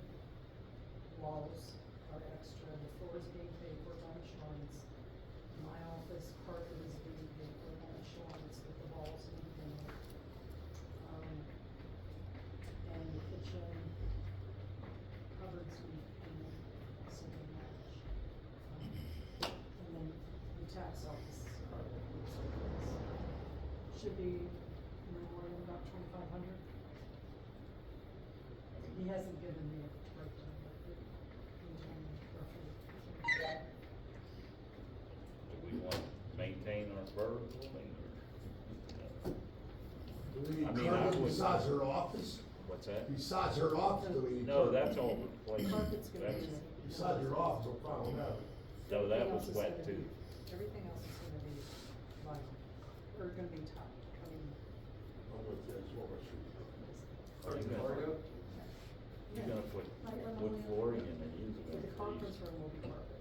walls are extra, the floor is being paid for by insurance. My office carpet is being paid for by insurance with the walls and everything. And the kitchen cupboards so they match. And then the tax office carpet looks like this. Should be no more than about 2,500. He hasn't given me a breakdown, but it, roughly. Do we want to maintain our borough building or? Do we I need mean, I carpet would- besides her office? What's that? Besides her office, do we need? No, carpet? that's all replaced. Carpet's gonna That's- be. Besides your office, I'm fine with that. No, that Everything was else is wet gonna too. be- Everything else is gonna be vinyl, or gonna be top, I mean. I'm gonna say it's what I should. You're gonna put Like, we're wood only- flooring in it, you're But the gonna conference freeze. room will be carpet.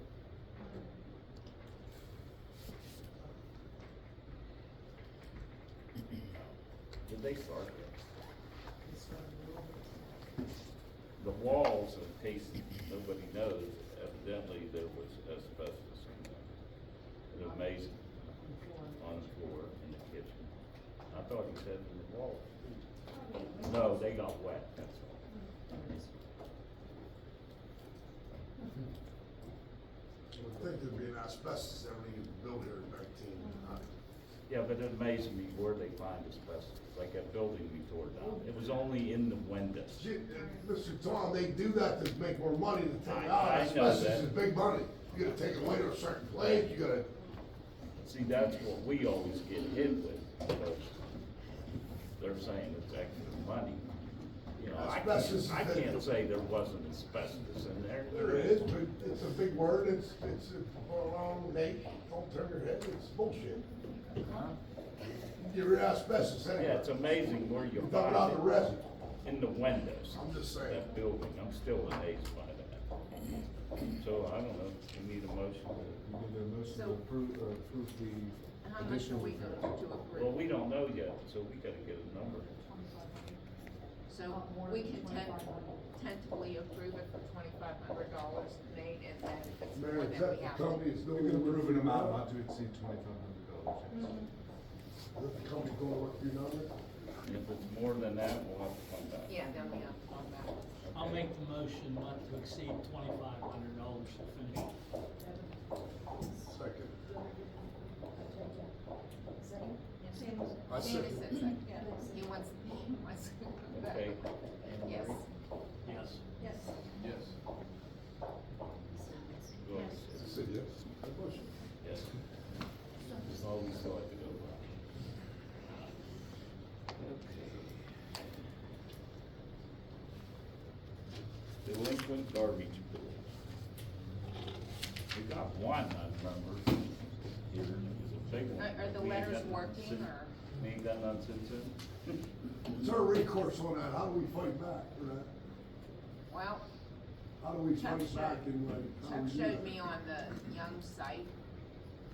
Did they start it? It's gonna be a little bit. The walls, in case nobody knows, evidently there was asbestos in there. It was amazing, on the floor in the kitchen. I thought he said in the walls too. No, they got wet, that's all. I think there'd be an asbestos everything you built here in 19. Yeah, but it amazes me where they find asbestos, like that building we tore down. It was only in the windows. Mr. Tom, they do that to make more money to take it out. I know Asbestos that. is big money. You gotta take it away to a certain place, you gotta, See, that's what we always get hit with, because they're saying it's extra money. You know, Asbestos is I big. can't say there wasn't asbestos in there. there is, but it's a big word, it's around, Nate, don't turn your head, it's bullshit. Huh? Get rid of asbestos anyway. Yeah, it's amazing where you You dump it out the find resin. it, in the windows. I'm just saying. That building, I'm still amazed by that. So, I don't know, we need a motion. We need a motion So- to approve the How much are additional. we going to approve? Well, we don't know yet, so we gotta get a number. So we can tentatively approve it for $2,500, Nate, and then if it's more Mayor, than is that we the have. company that's We doing can approve an amount Is not to exceed $2,500, yes. that the company going to work your number? If it's more than that, we'll have to come back. Yeah, then we have to come back. I'll make the motion not to exceed $2,500 to finish. Second. Second? I David second. said second. He wants. Okay. Yes. Yes. Yes. Yes. Go ahead. I said yes. Good motion. Yes. Always thought to go back. Okay. Delinquent garbage bills. We got one, I remember, here, and it was a big one. Are the We ain't letters got working, since- or? We ain't got none since then. What's our recourse on that? How do we fight back for that? Well, How do we Chuck fight back showed, and like? how Chuck do we do showed that? me on the Young site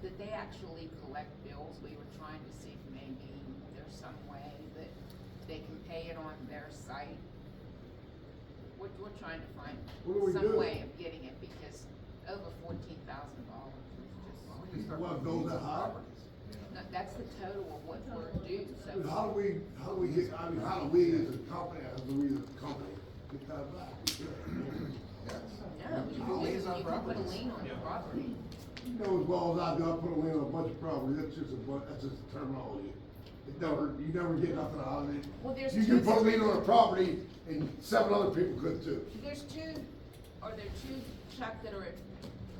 that they actually collect bills. We were trying to see if maybe there's some way that they can pay it on their site. We're trying to find What do we some do? way of getting it, because over $14,000 is just, Well, go that high? no, that's the total of what we're due, so. But how do we get, I mean, how do we as a company, get that back? We can't. No, you can put a lien on the property. You know as well as I do, I put a lien on a bunch of property, that's just a terminology. You never get nothing out of it. Well, there's You can two- put a lien on a property and 7 other people could too. There's two, are there two, Chuck, that are at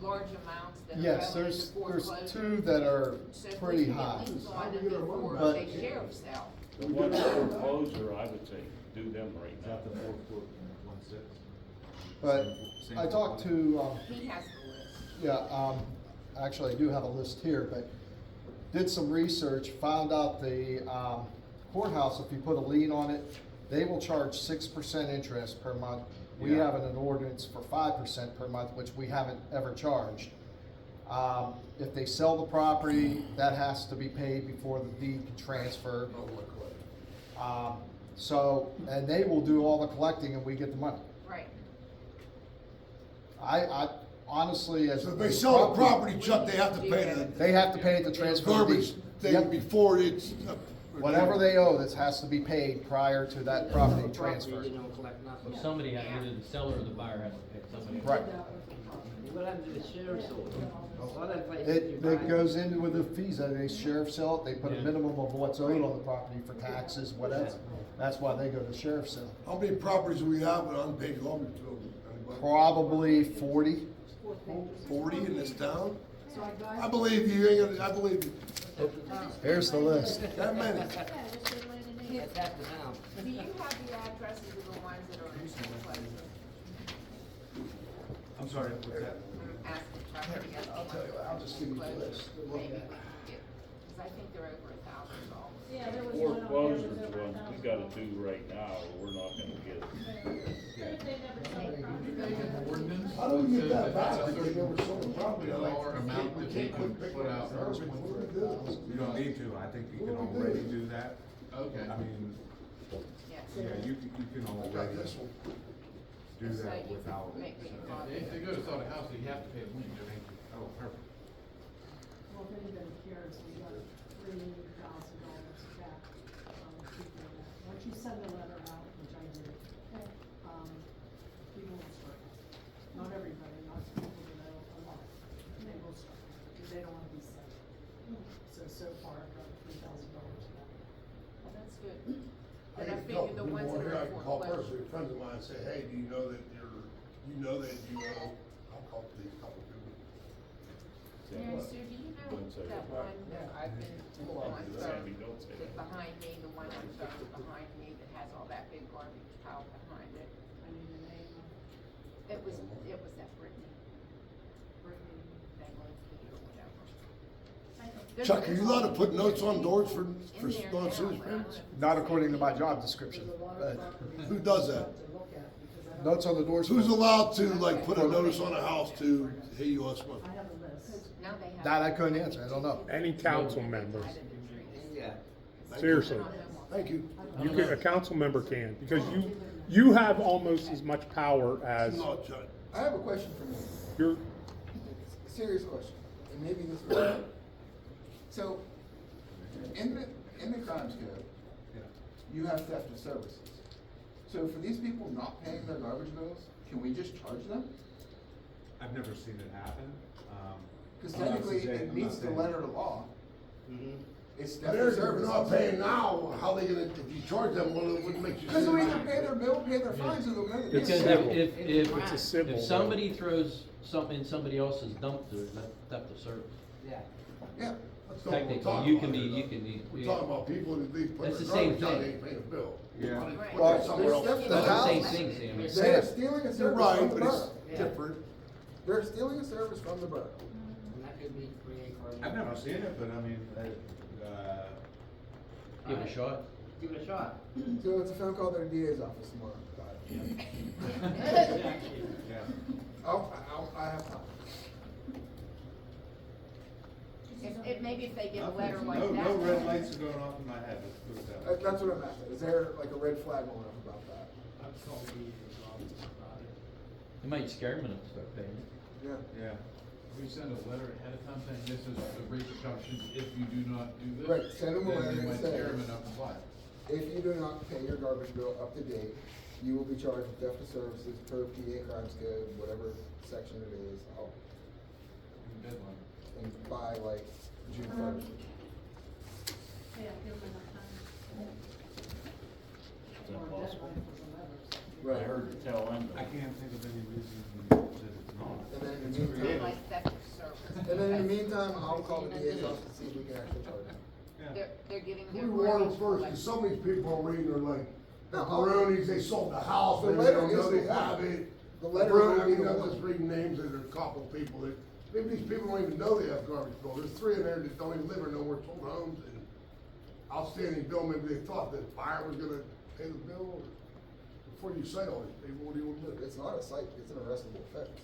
large amounts that are Yes, going there's into foreclosure? two that are So if we pretty can get high. liens How on do we them get our money before back? they sheriff sale. The one foreclosure, I would say, do them right Is now. that the 4.16? But Same I talked to, He has the list. yeah, actually I do have a list here, but did some research, found out the courthouse, if you put a lien on it, they will charge 6% interest per month. We Yeah. have an ordinance for 5% per month, which we haven't ever charged. If they sell the property, that has to be paid before the deed can transfer. So, and they will do all the collecting and we get the money. Right. I honestly, as. So if they sell the property, Chuck, they have to pay the They have to pay it to transfer the garbage deed. thing Yep. before it's. Whatever they owe, this has to be paid prior to that property transfer. You don't collect nothing. So somebody, either the seller or the buyer has to pay somebody. Right. What happened to the sheriff's office? A lot of places you It buy- goes into with the fees, that they sheriff sell it, they put a Yeah. minimum of what's owed on the property for taxes, whatever. That's why they go to sheriff sale. How many properties do we have with unpaid garbage bills? Anybody? Probably 40. 40 in this town? So I got. I believe you, ain't gonna, I believe you. Here's the list. That many. Yeah, just get rid of the name. That's the town. Do you have the addresses of the ones that are in foreclosure? I'm sorry, what's that? I'm asking Chuck if he has the I'll ones tell you, that are I'll in just give you the foreclosure. list. Maybe we can get, because I think they're over $1,000. Yeah, there was one on there Foreclosures, that was over ones we gotta do right now, or we're not gonna get it. They never sell the property. Ordinance. How do we get that says back? that's If they never sold the property, I'm like, dollar amount we that can't we quit can picking put up out garbage. garbage. What do we do? You don't need to, I think you can What do we do? already do that. Okay. I mean, Yes. yeah, you can I got already this one. do So that you without. make me a copy. If they go to sell the house, you have to pay the lien, don't you? Oh, perfect. Well, if anybody cares, we got $3,000 back from keeping that. Once you send the letter out, The people ones want that here, are I can call foreclosed. personally, friends of mine, and say, hey, do you know that I'll call these couple people. Mary Sue, do you know Don't say that that. one that I've been on Sandy, don't say that's that. behind me, the one on Third behind me that has all that big garbage pile behind it? I need a name, It was that Brittany, Brittany. Key or whatever. Chuck, are you allowed to put notes on doors for In there now, non-citizen but I don't know friends? if it's Not the according to same my people. job description, There's a lot but of properties Who does I that? have to look at because I don't. notes on the doors. Who's allowed to like put a notice on a house to, hey, you owe us money? I have a list. Now they have. That I couldn't answer, I don't know. Any council members, Yeah. seriously. Thank you. You can, a council member can, because you have almost as much power as No, Chuck. I have a question for you. your, Serious question, and maybe this. So, in the crimes code, you have theft of services. So for these people not paying their garbage bills, can we just charge them? I've never seen it happen. Because I'm not technically, suggesting- it I'm meets not the saying- letter of law. It's theft of If they're services. not paying now, how they gonna, if you charge them, what makes you? Because they'll say either that? pay their bill, pay their fines, or they'll never get It's Because it. civil. It's a civil. if somebody throws something in somebody else's dumpster, that's theft of service. Yeah. Yeah. That's not what we're Technically, talking you about can be, here, you though. can be. We're talking about people that they put That's their the same garbage out, thing. they ain't paying a bill. Yeah. Why they Right. put Well, that somewhere else? there's That's The the house- same thing, Sammy. They're stealing a You're service right, from the but it's borough. different. They're stealing a service from the borough. And that could be free for. I've never seen it, but I mean, Give it a shot. Give it a shot. So it's a phone call to the DA's office tomorrow. yeah. I have time. Maybe if they get a letter like No, that. no red lights are going off in my head, let's put it that way. That's what I'm asking. Is there like a red flag going up about that? I've told me about it. It might scare them enough to start paying it. Yeah. Yeah. We send a letter ahead of time saying this is the repercussions if you do not do this. Right, send them a then letter they that might scare them says- enough to buy it. If you do not pay your garbage bill up to date, you will be charged with theft of services per PA crimes code, whatever section it is, Deadline. and by like June first. Yeah, give them enough time. Is that possible? I Right. heard the tail end of I it. can't think of any reason that it's not. And then in It's the meantime, creative. Like theft of service. and then in the meantime, I'll call the DA's office to see if we can actually charge them. Yeah. They're getting We their. warn them garbage first, collected. cause some of these people are reading are like, the No, Baronies, they sold the house, The maybe they letter don't know is they the have one. it. The letter Baroni, will I be mean, the I'm one. just reading names, and there's a couple people that, maybe these people don't even know they have garbage bill, there's 3 in there that don't even live or know where sold homes, and outstanding bill, maybe they thought that buyer was gonna pay the bill, or before you say all these people, what do you want to do? It's not a cite, it's an arrestable offense.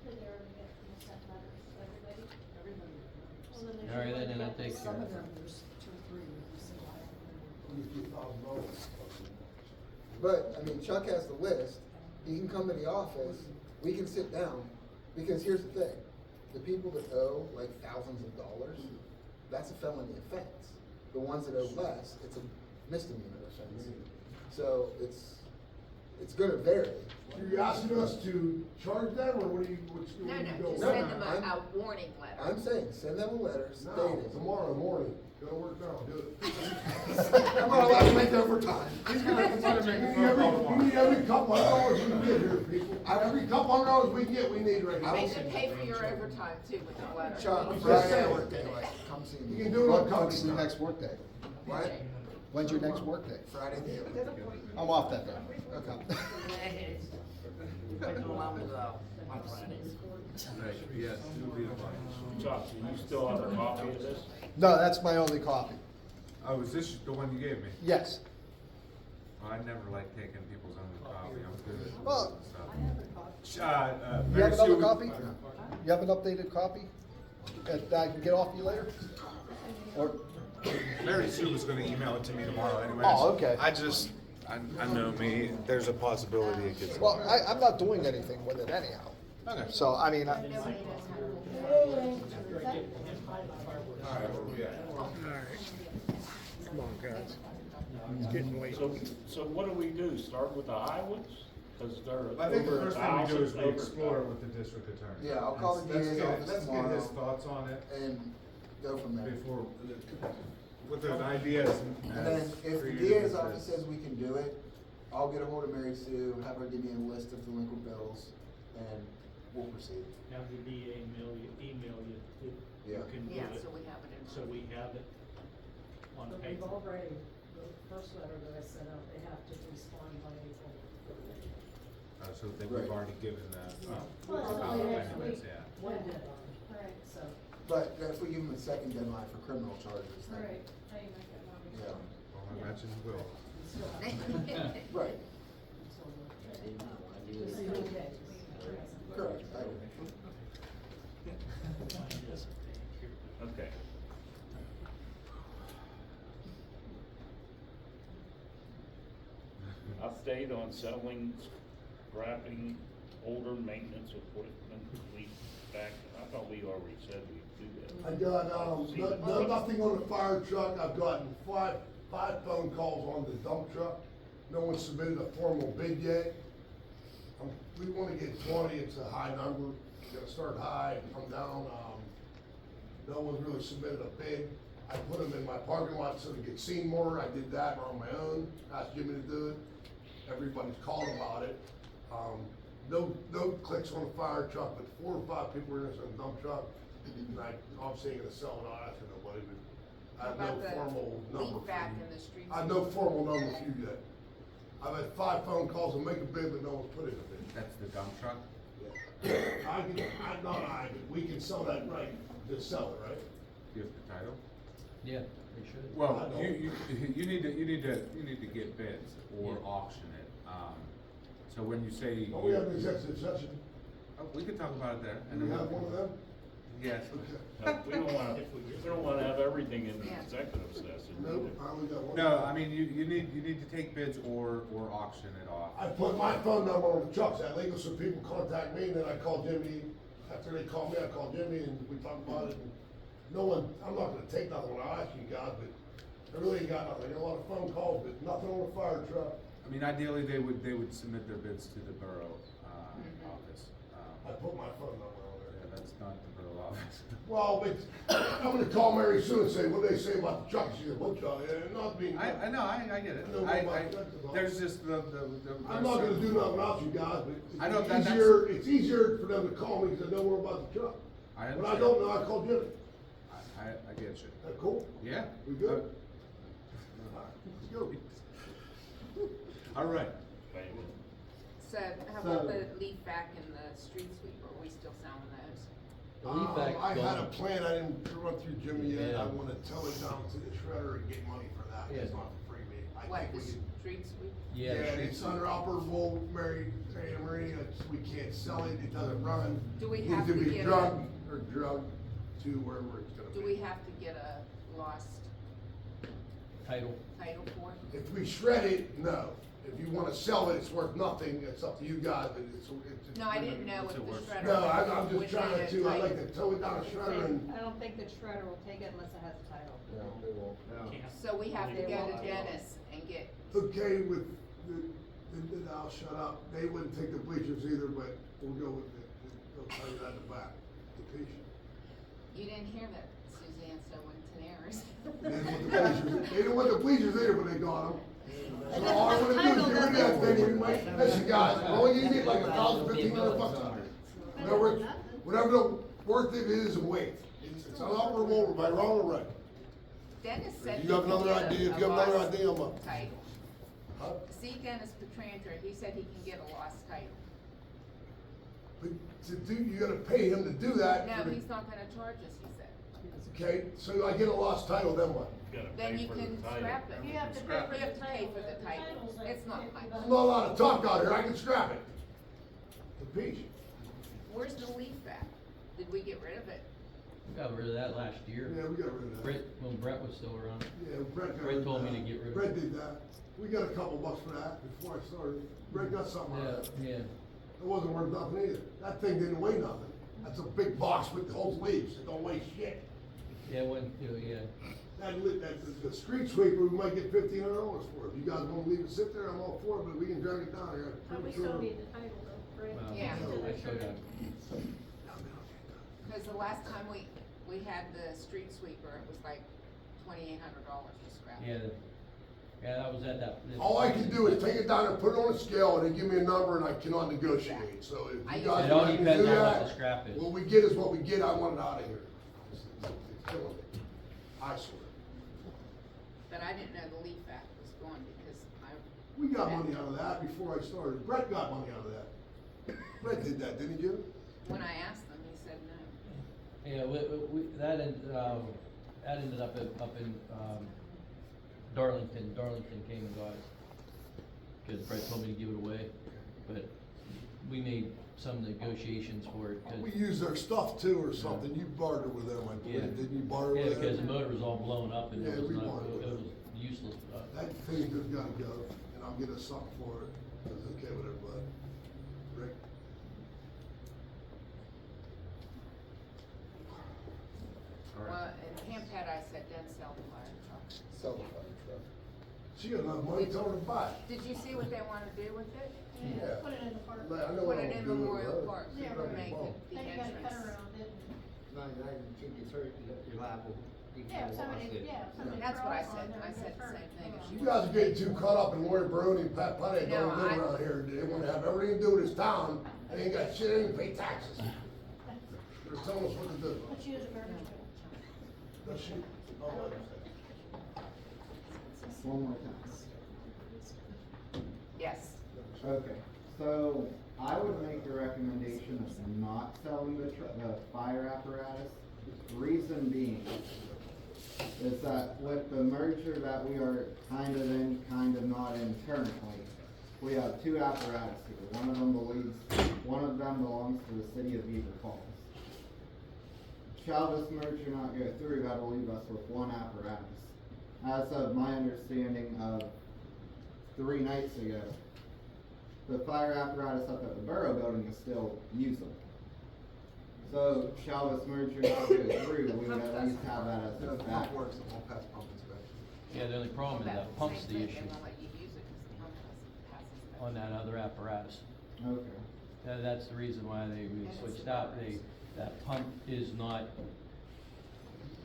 Did they already get consent letters to everybody? Everybody. Well, then they All right, should then let that takes care Some of of it. them, there's 2 or 3 that you say, I don't remember. $2,000. But, I mean, Chuck has the list, he can come to the office, we can sit down, because here's the thing, the people that owe like thousands of dollars, that's a felony offense. The ones that owe less, it's a misdemeanor offense. So it's gonna vary. So you're asking us to charge them, or what do you, what's? No, what do you no, go just with? send them I'm- a warning letter. I'm saying, send them a letter Now, stating. tomorrow morning, go to work now, do it. I'm not allowed to make overtime. He's gonna consider making phone call We tomorrow. need every couple of hours we can get here, people. Every couple of hours we get, we need right now. They should pay for your overtime too with the letter. Chuck, Just Friday, say- workday, like, come see me. You can do it on When's company the time. next workday? What? When's your next workday? Friday daily. I'm off that day. Okay. I do them on Fridays. Right, yes, it'll be fine. Chuck, do you still have a copy of this? No, that's my only copy. Oh, is this the one you gave me? Yes. I never like taking people's own copy, I'm good at Well- stuff. You Mary have another Sue- copy? You have an updated copy that I can get off you later? Or, Mary Sue was gonna email it to me tomorrow anyways. Oh, okay. I know me, there's a possibility it gets. well, I'm not doing anything with it anyhow. Okay. So, I mean, All right, where we at? alright. Come on, guys. It's getting late. So what do we do? Start with the highways? Cause they're I think the over first thing we do is we 1,000 explore it with the district attorney. Yeah, I'll call the Let's DA's get- office Let's get tomorrow. his thoughts on it And go from there. before, with an idea as. And then if the creative DA's as office this. says we can do it, I'll get a hold of Mary Sue, have her give me a list of delinquent bills, and we'll proceed. Have the DA email you that you Yeah. can do Yeah, it. so we have it in. So we have it on But we've paper. already, the first letter that I sent out, they have to respond by April. So that Right. we've already given that. Well, it's about only the next payments, week. yeah. One deadline, Right, so. But if we give them a second deadline for criminal charges, then. right, how you make that more Yeah. Well, I imagine we will. we still have to- Right, until the- Do Just it. 30 days. correct, I agree. Okay. Update on selling, scrapping older maintenance equipment, lease back, I thought we already said we'd do that. I got, nothing on the fire truck, I've gotten five phone calls on the dump truck. No one submitted a formal bid yet. We wanna get 20, it's a high number, gotta start high, come down, no one's really submitted a bid. I put them in my parking lot so they get seen more, I did that on my own, asked Jimmy to do it. Everybody's called about it. No clicks on the fire truck, but 4 or 5 people were interested in the dump truck. And obviously ain't gonna sell it, not asking nobody, but I How have about no the formal number leaf for back you. in the streets? I have no formal number for you yet. I've had 5 phone calls and make a bid, but no one's put in a bid. That's the dump truck? We can sell that right, just sell it, right? Do you have the title? Yeah, they should. Well, I don't. you need to get bids or Yeah. auction it. So when you say. Don't we have an executive session? Oh, we can talk about it there. Do we have one of them? Yes. Okay. No, we don't wanna have everything in the Yeah. executive session. Nope, I only got one. No, I mean, you need to take bids or auction it off. I put my phone number on the trucks, that legal, so people contact me, and then I call Jimmy. After they call me, I call Jimmy, and we talk about it. And no one, I'm not gonna take nothing when I ask you guys, but I really ain't got nothing. I got a lot of phone calls, but nothing on the fire truck. I mean, ideally, they would submit their bids to the borough, office. I put my phone number on Yeah, there. that's not the borough office. Well, but I'm gonna call Mary soon and say, what do they say about the trucks? She said, what truck? Not being. I know, I get it. I know about trucks and all. There's just the. I'm not gonna do nothing without you guys, I know but that- it's easier for them to call me, cause I know more about the truck. I When I understand. don't know, I call Jimmy. I get you. That cool? Yeah. We good? Alright, let's go. All right. So how about the leaf back in the street sweeper, are we still selling those? The leaf back I had a gone. plan, I didn't run through Jimmy yet, Yeah. I wanna tow it down to the shredder and get money for that, it's Yeah. not for free, me. I What, think the we can. street sweeper? Yeah, It's unoperable, Mary Ann Marie, we can't sell it, it doesn't run. Do we It have to Needs to be get drugged, or drugged to wherever it's gonna be. Do we have to get a lost title. title for it? If we shred it, no. If you wanna sell it, it's worth nothing, it's up to you guys, but it's. No, I didn't know What's if it the worth? shredder. No, I'm would just trying need a to, I like title. to tow it down a shredder and. I don't think the shredder will take it unless it has a title. Can't. So we have to They go won't. to Dennis and get, Okay with I'll shut up, they wouldn't take the bleachers either, but we'll go with they'll tell you that in the back, the patient. you didn't hear that, Suzanne, so went to theirs. They didn't want the bleachers either, but they got them. So all I wanna do is get rid of that thing, we might, listen guys, all you get like $1,500 on it. Whatever the worth it is and weight, it's unoperable, by wrong or right. Dennis said. If you have he can another get idea, a if you have another lost idea, I'm up. Title. Huh? See Dennis Petrandra, he said he can get a lost title. But to do, you gotta pay him to do that. No, for the- he's not gonna charge us, he said. Okay, so I get a lost title, then what? Gotta Then pay you for the can title. scrap it. You have to pay You for the have to pay title. for the title. title's like It's not $50. much. I'm not allowed to talk out here, I can scrap it. The piece. Where's the leaf back? Did we get rid of it? We got rid of that last year. Yeah, we got rid of that. Brett, when Brett was still around. Yeah, Brett got Brett rid of told me that. to get rid of Brett it. did that. We got a couple bucks for that before I started. Brett got something out of it. Yeah. It wasn't worth nothing either. That thing didn't weigh nothing. That's a big box with the whole leaves. It don't weigh shit. Yeah, yeah. The street sweeper, we might get $1,500 for it. If you guys wanna leave it sit there, I'm all for it, but we can drag it down here. But we still need the title though, right? Well, Yeah. I still got, Cause the last time we had the street sweeper, it was like $2,800 to scrap Yeah, it. yeah, that was at that. All I can do is take it down and put it on a scale, and they give me a number, and I cannot negotiate, so if you guys It all let me depends do on what the that, scrap is. what we get is what we get, I want it out of here. It's killing me, I swear. But I didn't know the leaf act was gone because We got money out of that before I started, Brett got money out of that. Brett did that, didn't you? when I asked them, he said no. Yeah, that ended up in, Darlington. Darlington came and got it. Cause Brett told me to give it away, but we made some negotiations for it, We cause, used their stuff too or something, you bartered with them, I Yeah. believe, didn't you barter yeah, with them? because the motor was all blown up and Yeah, it was we not, wanted it it. was useless. That thing just gotta go, and I'll get us something for it, that's okay with everybody. Rick? Well, in Hamphead, I said, don't sell the fire truck. Sell the fire truck. She got enough money, tell her to buy it. Did you see what they wanna do with it? Yeah. Put it in the park. I know Put what it I'm in doing with Memorial her. Park, She's to gonna be make bummed. it the Then you gotta cut entrance. around it. No, you keep your turkey, you're liable. You Yeah, can if somebody, lost it. yeah, if somebody That's what I crawls on said. there I and said gets the hurt. same thing. You guys are getting too caught up in Lori Barone and Pat Putty, No, don't live I- around here, they wanna have everything to do with this town, and ain't got shit, ain't pay taxes. They're telling us what to do. Let's use a garbage bill. Does she? Oh, I understand. One more time. Yes. Okay, so I would make the recommendation of not selling the fire apparatus. Reason being is that with the merger that we are kind of in, kind of not in currently, we have two apparatus here. One of them belongs to the city of Beaver Falls. Shall this merger not go through, that'll leave us with one apparatus. As of my understanding of 3 nights ago, the fire apparatus up at the borough building is still usable. So shall this merger not go through, we would at least have that as No, a the pump backup. works, it won't pass pump inspection. Yeah, the only problem is that pump's Same the thing, issue They won't let you use it because the pump hasn't passed on that other apparatus. Okay. That's the reason why we switched out, that pump is not,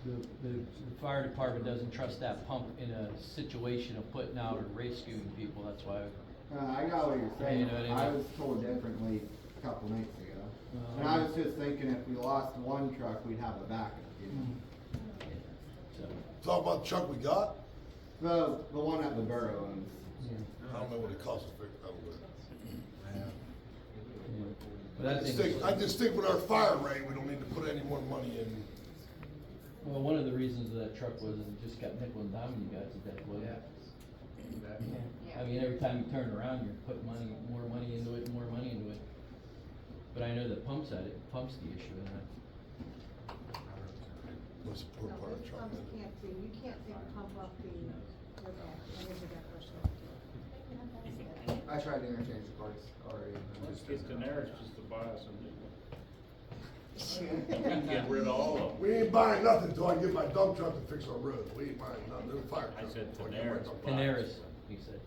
the fire department doesn't trust that pump in a situation of putting out or rescuing people, that's why. I got what you're saying, You know what I mean? I was told differently a couple nights ago. And I was just thinking if we lost one truck, we'd have a backup, you know? So, Talk about the truck we got, The one at the borough owns. I don't know what it costs to fix that one. but that thing, I just think with our fire rate, we don't need to put any more money in. well, one of the reasons of that truck was it just got nickel and diming you guys to death, wasn't it? I mean, every time you turn around, you're putting more money into it, and more money into it. But I know the pump's at it, pump's the issue in that. What's the poor No, part of the those truck? pumps can't be, you can't take a pump off the, I tried to interchange the parts already. Let's get Daenerys just to buy us a new one. We can get rid of all of them. We ain't buying nothing until I get my dump truck to fix our road, we ain't buying nothing, no fire truck. I said until get my Daenerys. dump truck. Daenerys, he said.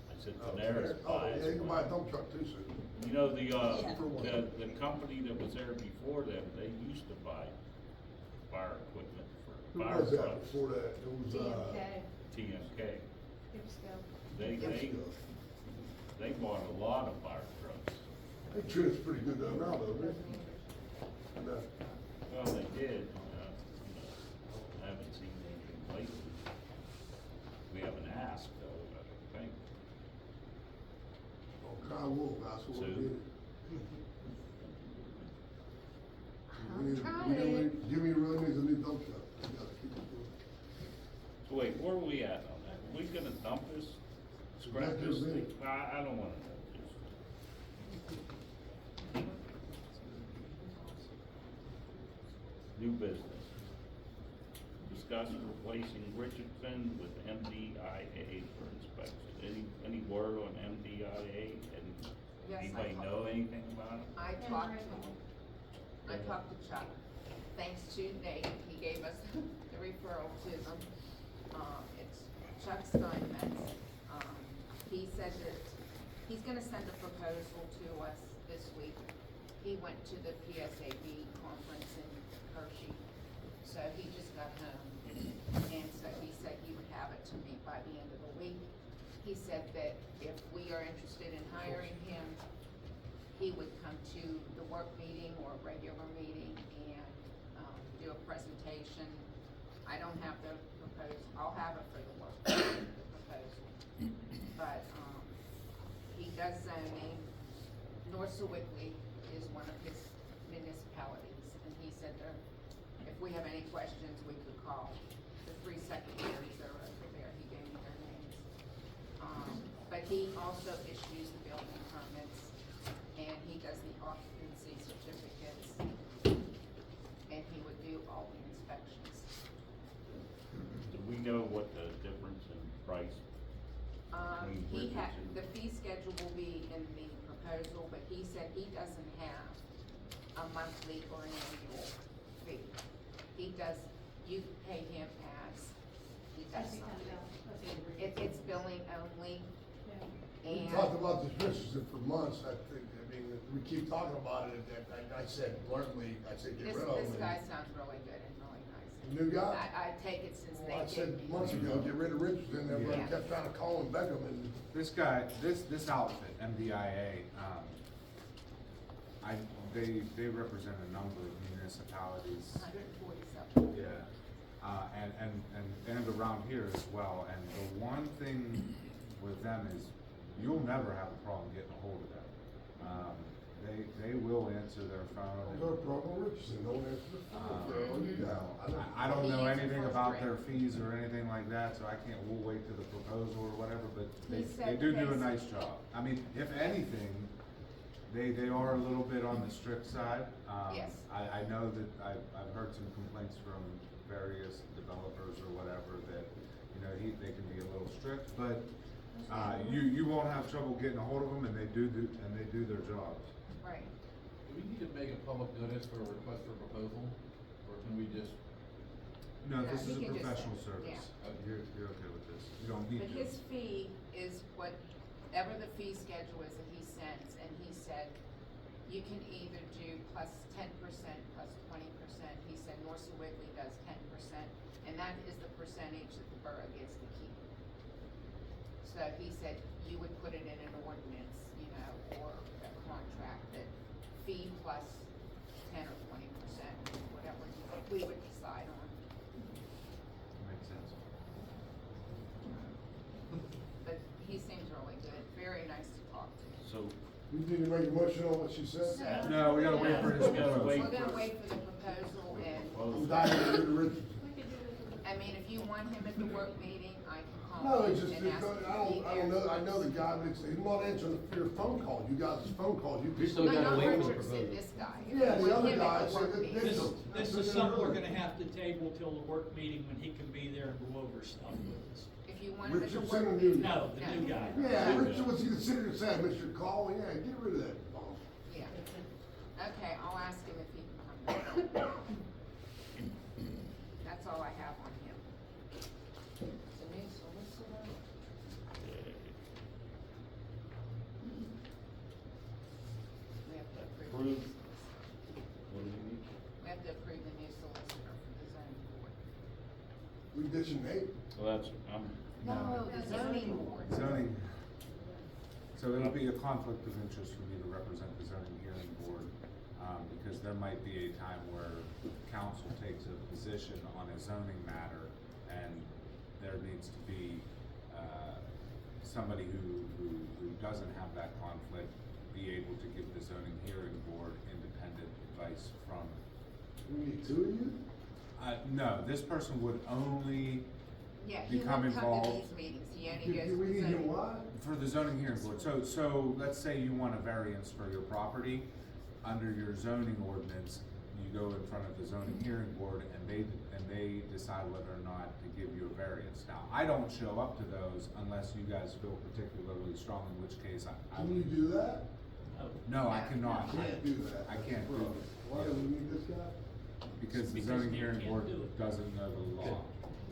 I said Oh, Daenerys Oh, buys yeah, you can buy a one. dump truck too soon. You know, the Yeah. the company that was there before them, they used to buy fire equipment Who for fire was that trucks. before that? It was, TMK, TMK. Ipsco. They bought a lot of fire trucks. They treat us pretty good down now, though, man. No. Well, they did, I haven't seen anything lately. We haven't asked though, I think. Oh, Kyle Wolf, that's what we So- did. I'm Jimmy really needs a new dump truck. We gotta keep it going. So wait, where are we at on that? We gonna dump this, scrap Back to this the thing? bin. I don't wanna dump this. New business. Discuss replacing Richardson with MDIA for inspection. Any word on MDIA? And Yes, anybody know anything about it? I talked to Chuck. Thanks to Nate, he gave us the referral to them. It's Chuck Steinmetz. He said that he's gonna send a proposal to us this week. He went to the PSAB conference in Hershey, so he just got home. And so he said he would have it to me by the end of the week. He said that if we are interested in hiring him, he would come to the work meeting or a regular meeting and, do a presentation. I don't have the proposal, I'll have it for the work, the proposal. But, he does zoning. North Sewickley is one of his municipalities, and he said that if we have any questions, we could call the 3 secretaries that are over there. He gave me their names. But he also issues the building permits, and he does the occupancy certificates, and he would do all the inspections. Do we know what the difference in price? He had, the fee schedule will be in the proposal, but he said he doesn't have a monthly or an annual fee. He does, you pay him as he does something. It's billing only, We and. talked about this business for months, I think, I mean, we keep talking about it, and I said bluntly, I said, get This, rid of him. this guy sounds really good and really nice. The new guy? I take it since they Well, I said did me. months ago, get rid of Richardson, everybody Yeah. kept trying to call him, beg him, and This guy, this outfit, MDIA, they represent a number of municipalities. 147. Yeah, and around here as well, and the one thing with them is, you'll never have a problem getting a hold of them. They will answer their phone. go to Provo Richardson, don't answer the phone, girl, you You know. know, I don't know He is anything first about rate. their fees or anything like that, so I can't, we'll wait till the proposal or whatever, but He they said do a basi- nice job. I mean, if anything, they are a little bit on the strict side. Yes. I know that I've heard some complaints from various developers or whatever that, you know, they can be a little strict, but, you won't have trouble getting a hold of them, and they do their jobs. Right. Do we need to make a public notice for a request for proposal, or can we just? No, No, this he is a can just- professional service. yeah. You're okay with this? You don't need But to. his fee is whatever the fee schedule is that he sends, and he said, you can either do plus 10%, plus 20%. He said North Sewickley does 10%, and that is the percentage that the borough gets to keep. So he said you would put it in an ordinance, you know, or a contract that fee plus 10 or 20%, whatever we would decide on. Makes sense. But he seems really good, very nice to talk to. So, You need to make a motion on what she said? No, we gotta wait for his We gotta proposal. wait. We're gonna wait for the proposal and, I'm dying to get rid of Richardson. We could do it. I mean, if you want him at the work meeting, I can call No, him it's just, and ask him to be I don't there. know, I know the guy, but he's not answering your phone calls, you guys' phone calls, you We people. still No, gotta not wait for the Richardson, proposal. this guy. Yeah, the With other him guy at the said work that meeting. this- This is something we're gonna have to table till the work meeting when he can be there and go over stuff with us. If you want him at the Richardson work or meeting. Newman? No, the new guy. Yeah, Richard was either sitting there saying, Mr. Call, yeah, get rid of that phone. Yeah. Okay, I'll ask him if he can come back. That's all I have on him. The new solicitor. We have to approve. approve. What do we need? We have to approve the new solicitor for the zoning board. We ditching Nate. Well, that's, No, the zoning board. Zoning. So it'll be a conflict of interest for me to represent the zoning hearing board, because there might be a time where council takes a position on a zoning matter, and there needs to be, somebody who doesn't have that conflict be able to give the zoning hearing board independent advice from. We need two of you? No, this person would only Yeah, he become won't come to involved. these meetings, he only Do goes to we the need zoning. him what? For the zoning hearing board, so let's say you want a variance for your property, under your zoning ordinance, you go in front of the zoning hearing board and they decide whether or not to give you a variance. Now, I don't show up to those unless you guys feel particularly strong, in which case I Can you would. do that? No, I cannot. Can't do that. I can't do it. Why do we need this guy? Because the Because zoning they hearing can't board do it. doesn't know the law.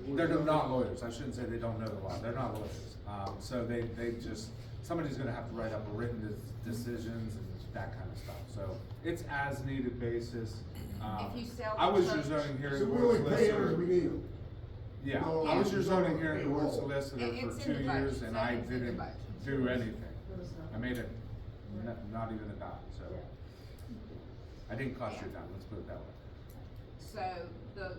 They're not lawyers, I shouldn't say they don't know the law, they're not lawyers. So they just, somebody's gonna have to write up a written decisions and that kind of stuff. So it's as needed basis. If you sell I the was your church- zoning So hearing we board only pay him solicitor. if we need him. Yeah, No, I was your zoning payroll. hearing board solicitor It's for in 2 the years budget. and I Zoning's in the didn't budget. do anything. There was no- I made it, not even a dime, so. Yeah. I didn't cost you a Yeah. dime, let's put it that way. So the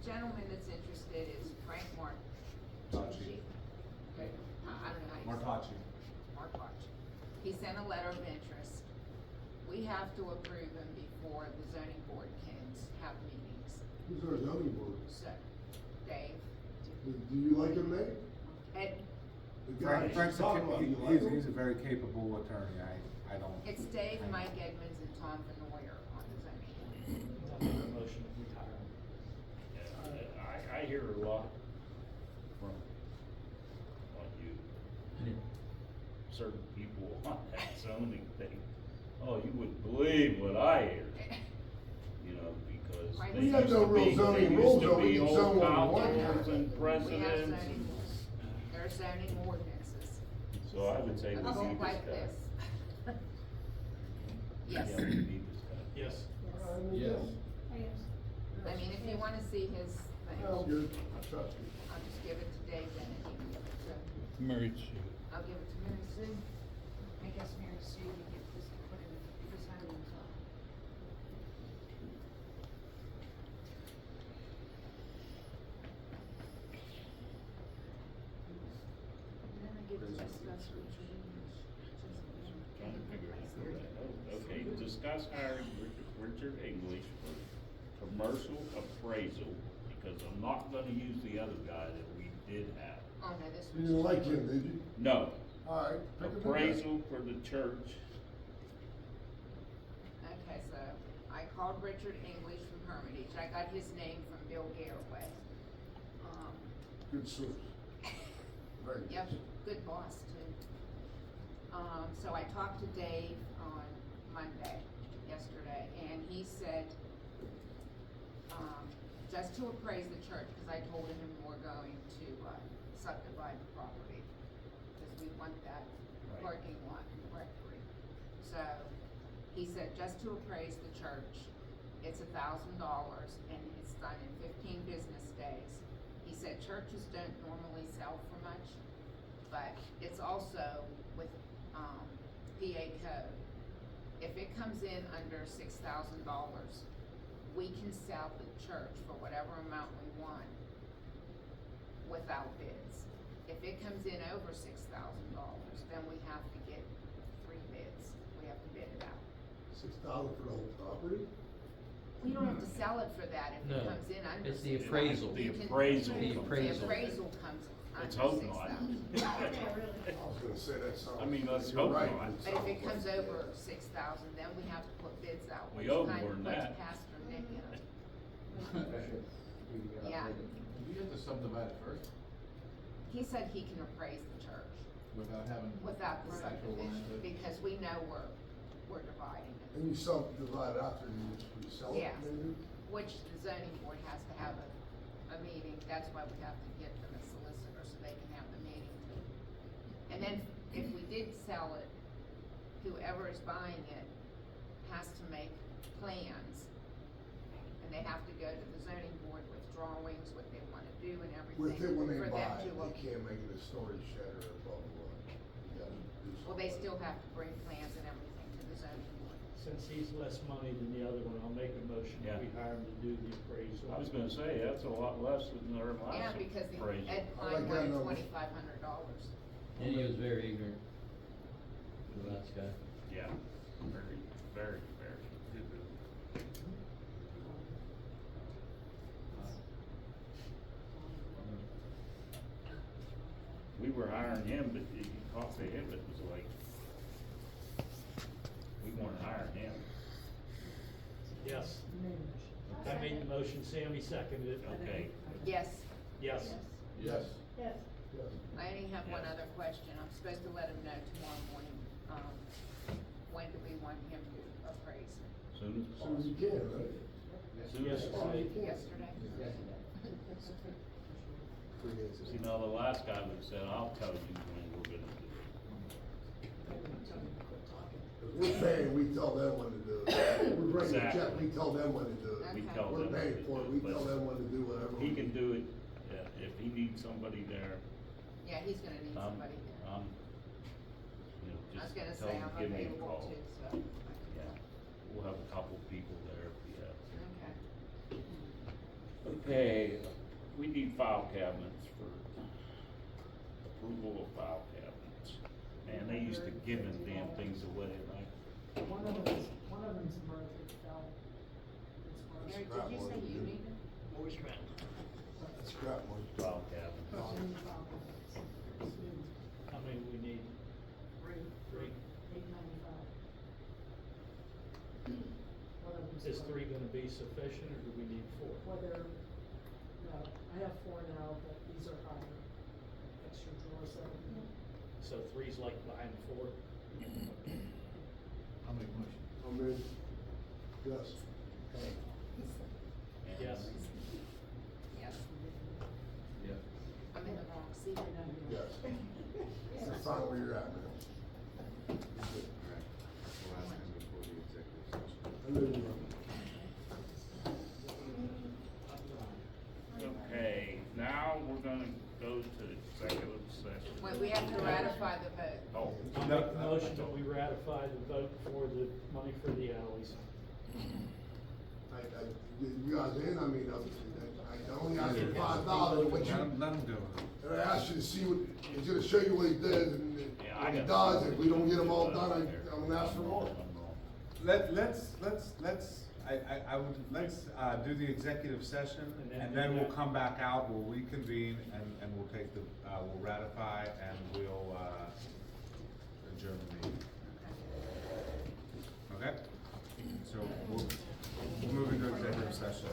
gentleman that's interested is Frank Martucci. Okay, I don't know how you say it. Martacci. Martacci. He sent a letter of interest. We have to approve him before the zoning board can have meetings. Who's our zoning board? So, Dave, Do you like him, Nate? Ed, The guy Frank's she's talking about, you like him? he's a very capable attorney, I don't. it's Dave, Mike Edmonds, and Tom Benoyer on the zoning board. I'll make a motion if we hire him. I hear a lot from, on you, certain people on that zoning thing. Oh, you wouldn't believe what I hear, you know, because Right. they We have used no to real be, zoning they rules, used to though. We be can old zone what we want. councils and We have presidents, zoning, and there are zoning ordinances. so I would say we That look need like this this. guy. Yes. Yeah, we need this guy. Yes. Yes. I mean, if you wanna see his thing, That's good, I trust you. I'll just give it to Dave then, and he can give it to, Mary Sue. I'll give it to Mary Sue. I guess Mary Sue can get this, put in, this item on top. And then I give it to discuss Richard English. Trying to figure out who that, okay, discuss hiring Richard English for commercial appraisal, because I'm not gonna use the other guy that we did have. Oh, no, this You was. didn't like him, did you? No, Alright. pick a new guy. appraisal for the church. Okay, so I called Richard English from Hermitage. I got his name from Bill Garraway. Good source. Very good. Yep, good boss too. So I talked to Dave on Monday, yesterday, and he said, just to appraise the church, cause I told him we're going to subdivide the property, cause we want that Right. parking lot and rectory. So, he said, just to appraise the church, it's $1,000 and it's done in 15 business days. He said churches don't normally sell for much, but it's also with, PA code. If it comes in under $6,000, we can sell the church for whatever amount we want without bids. If it comes in over $6,000, then we have to get 3 bids. We have to bid it out. $6,000 for the whole property? We don't have to sell it for that if No, it comes in under. it's the $6,000. appraisal. The We can- appraisal. The comes appraisal. The appraisal comes Let's under hope 6,000. not. I was gonna say that sounds. I mean, let's you're hope right, not. it But if it sounds comes like- over 6,000, then we have to put bids out, We which owe kind more of than puts that. Pastor Nick in it. Yeah. Yeah. Did you get to subdivide it first He said he can appraise the church without having? without the actual subdivision, land to- because we know we're dividing it. And you subdivide after you sell it, Yeah. maybe? Which the zoning board has to have a meeting, that's why we have to get them a solicitor, so they can have the meeting too. And then if we did sell it, whoever is buying it has to make plans. And they have to go to the zoning board with drawings, what they wanna do and With everything, it when they for them buy it, to, they can't make it a storage shed or a blah, blah, blah. You gotta do well, they something. still have to bring plans and everything to the zoning board. Since he's less money than the other one, I'll make a motion Yeah. that we hire him to do the appraisal. I was gonna say, that's a lot less than our last Yeah, because the appraisal. Ed I Klein like that wanted number. $2,500. And he was very ignorant, the last guy. Yeah, very, very, very. We were hiring him, but the cost of him, it was like, we weren't hiring him. Yes. I made the motion, Sammy seconded it. Okay, Yes. Yes. Yes, Yes. yes. I only have one other question. I'm supposed to let him know tomorrow morning, when do we want him to appraise? soon as As soon as you possible. can, right? Soon as Yes, possible. Yesterday? See, now the last guy would have said, I'll tell you when we're gonna do If we're paying, we tell them when to do it. We're writing a check, Exactly. we tell them when to do it. We it. Okay. tell We're them. paying to for it, do we but tell them when to do whatever. He can do it, if he needs somebody there, Yeah, he's gonna need somebody there. you know, I was just gonna tell say him, I'm give me a available call. too, so. Yeah, we'll have a couple people there, yeah. Okay. Okay, we need file cabinets for approval of file cabinets. Man, they used to give them damn things away, like, One of them's broken, fell. It's broken. Eric, did you say you need them? That's crap, one. file cabinets. How many we need? Three. $8.95. One of them's Is broken. three gonna be sufficient, or do we need four? Whether, no, I have 4 now, but these are higher, extra drawers that are. So three's like behind four? I'll make a motion. I'm in. Yes. And- Yes. Yes. Yeah. I'm in the wrong seat. Yes. That's fine where you're at, man. Alright, we'll ask him before the executive session. I know you are. Okay, now we're gonna go to executive session. Wait, we have to ratify the vote. Oh. I'll make a motion that we ratify the vote for the money for the alleys. You guys in, I mean, I only asked for $5, what you, Let him do it. and I asked you to see what, he's gonna show you what he did, and Yeah, what I he got does, if we don't get them all done, I'm gonna ask for more. Let's, do the executive session, and then we'll come back out, we'll reconvene, and we'll take the, we'll ratify, and we'll, adjourn the meeting. Okay? So we'll move into executive session.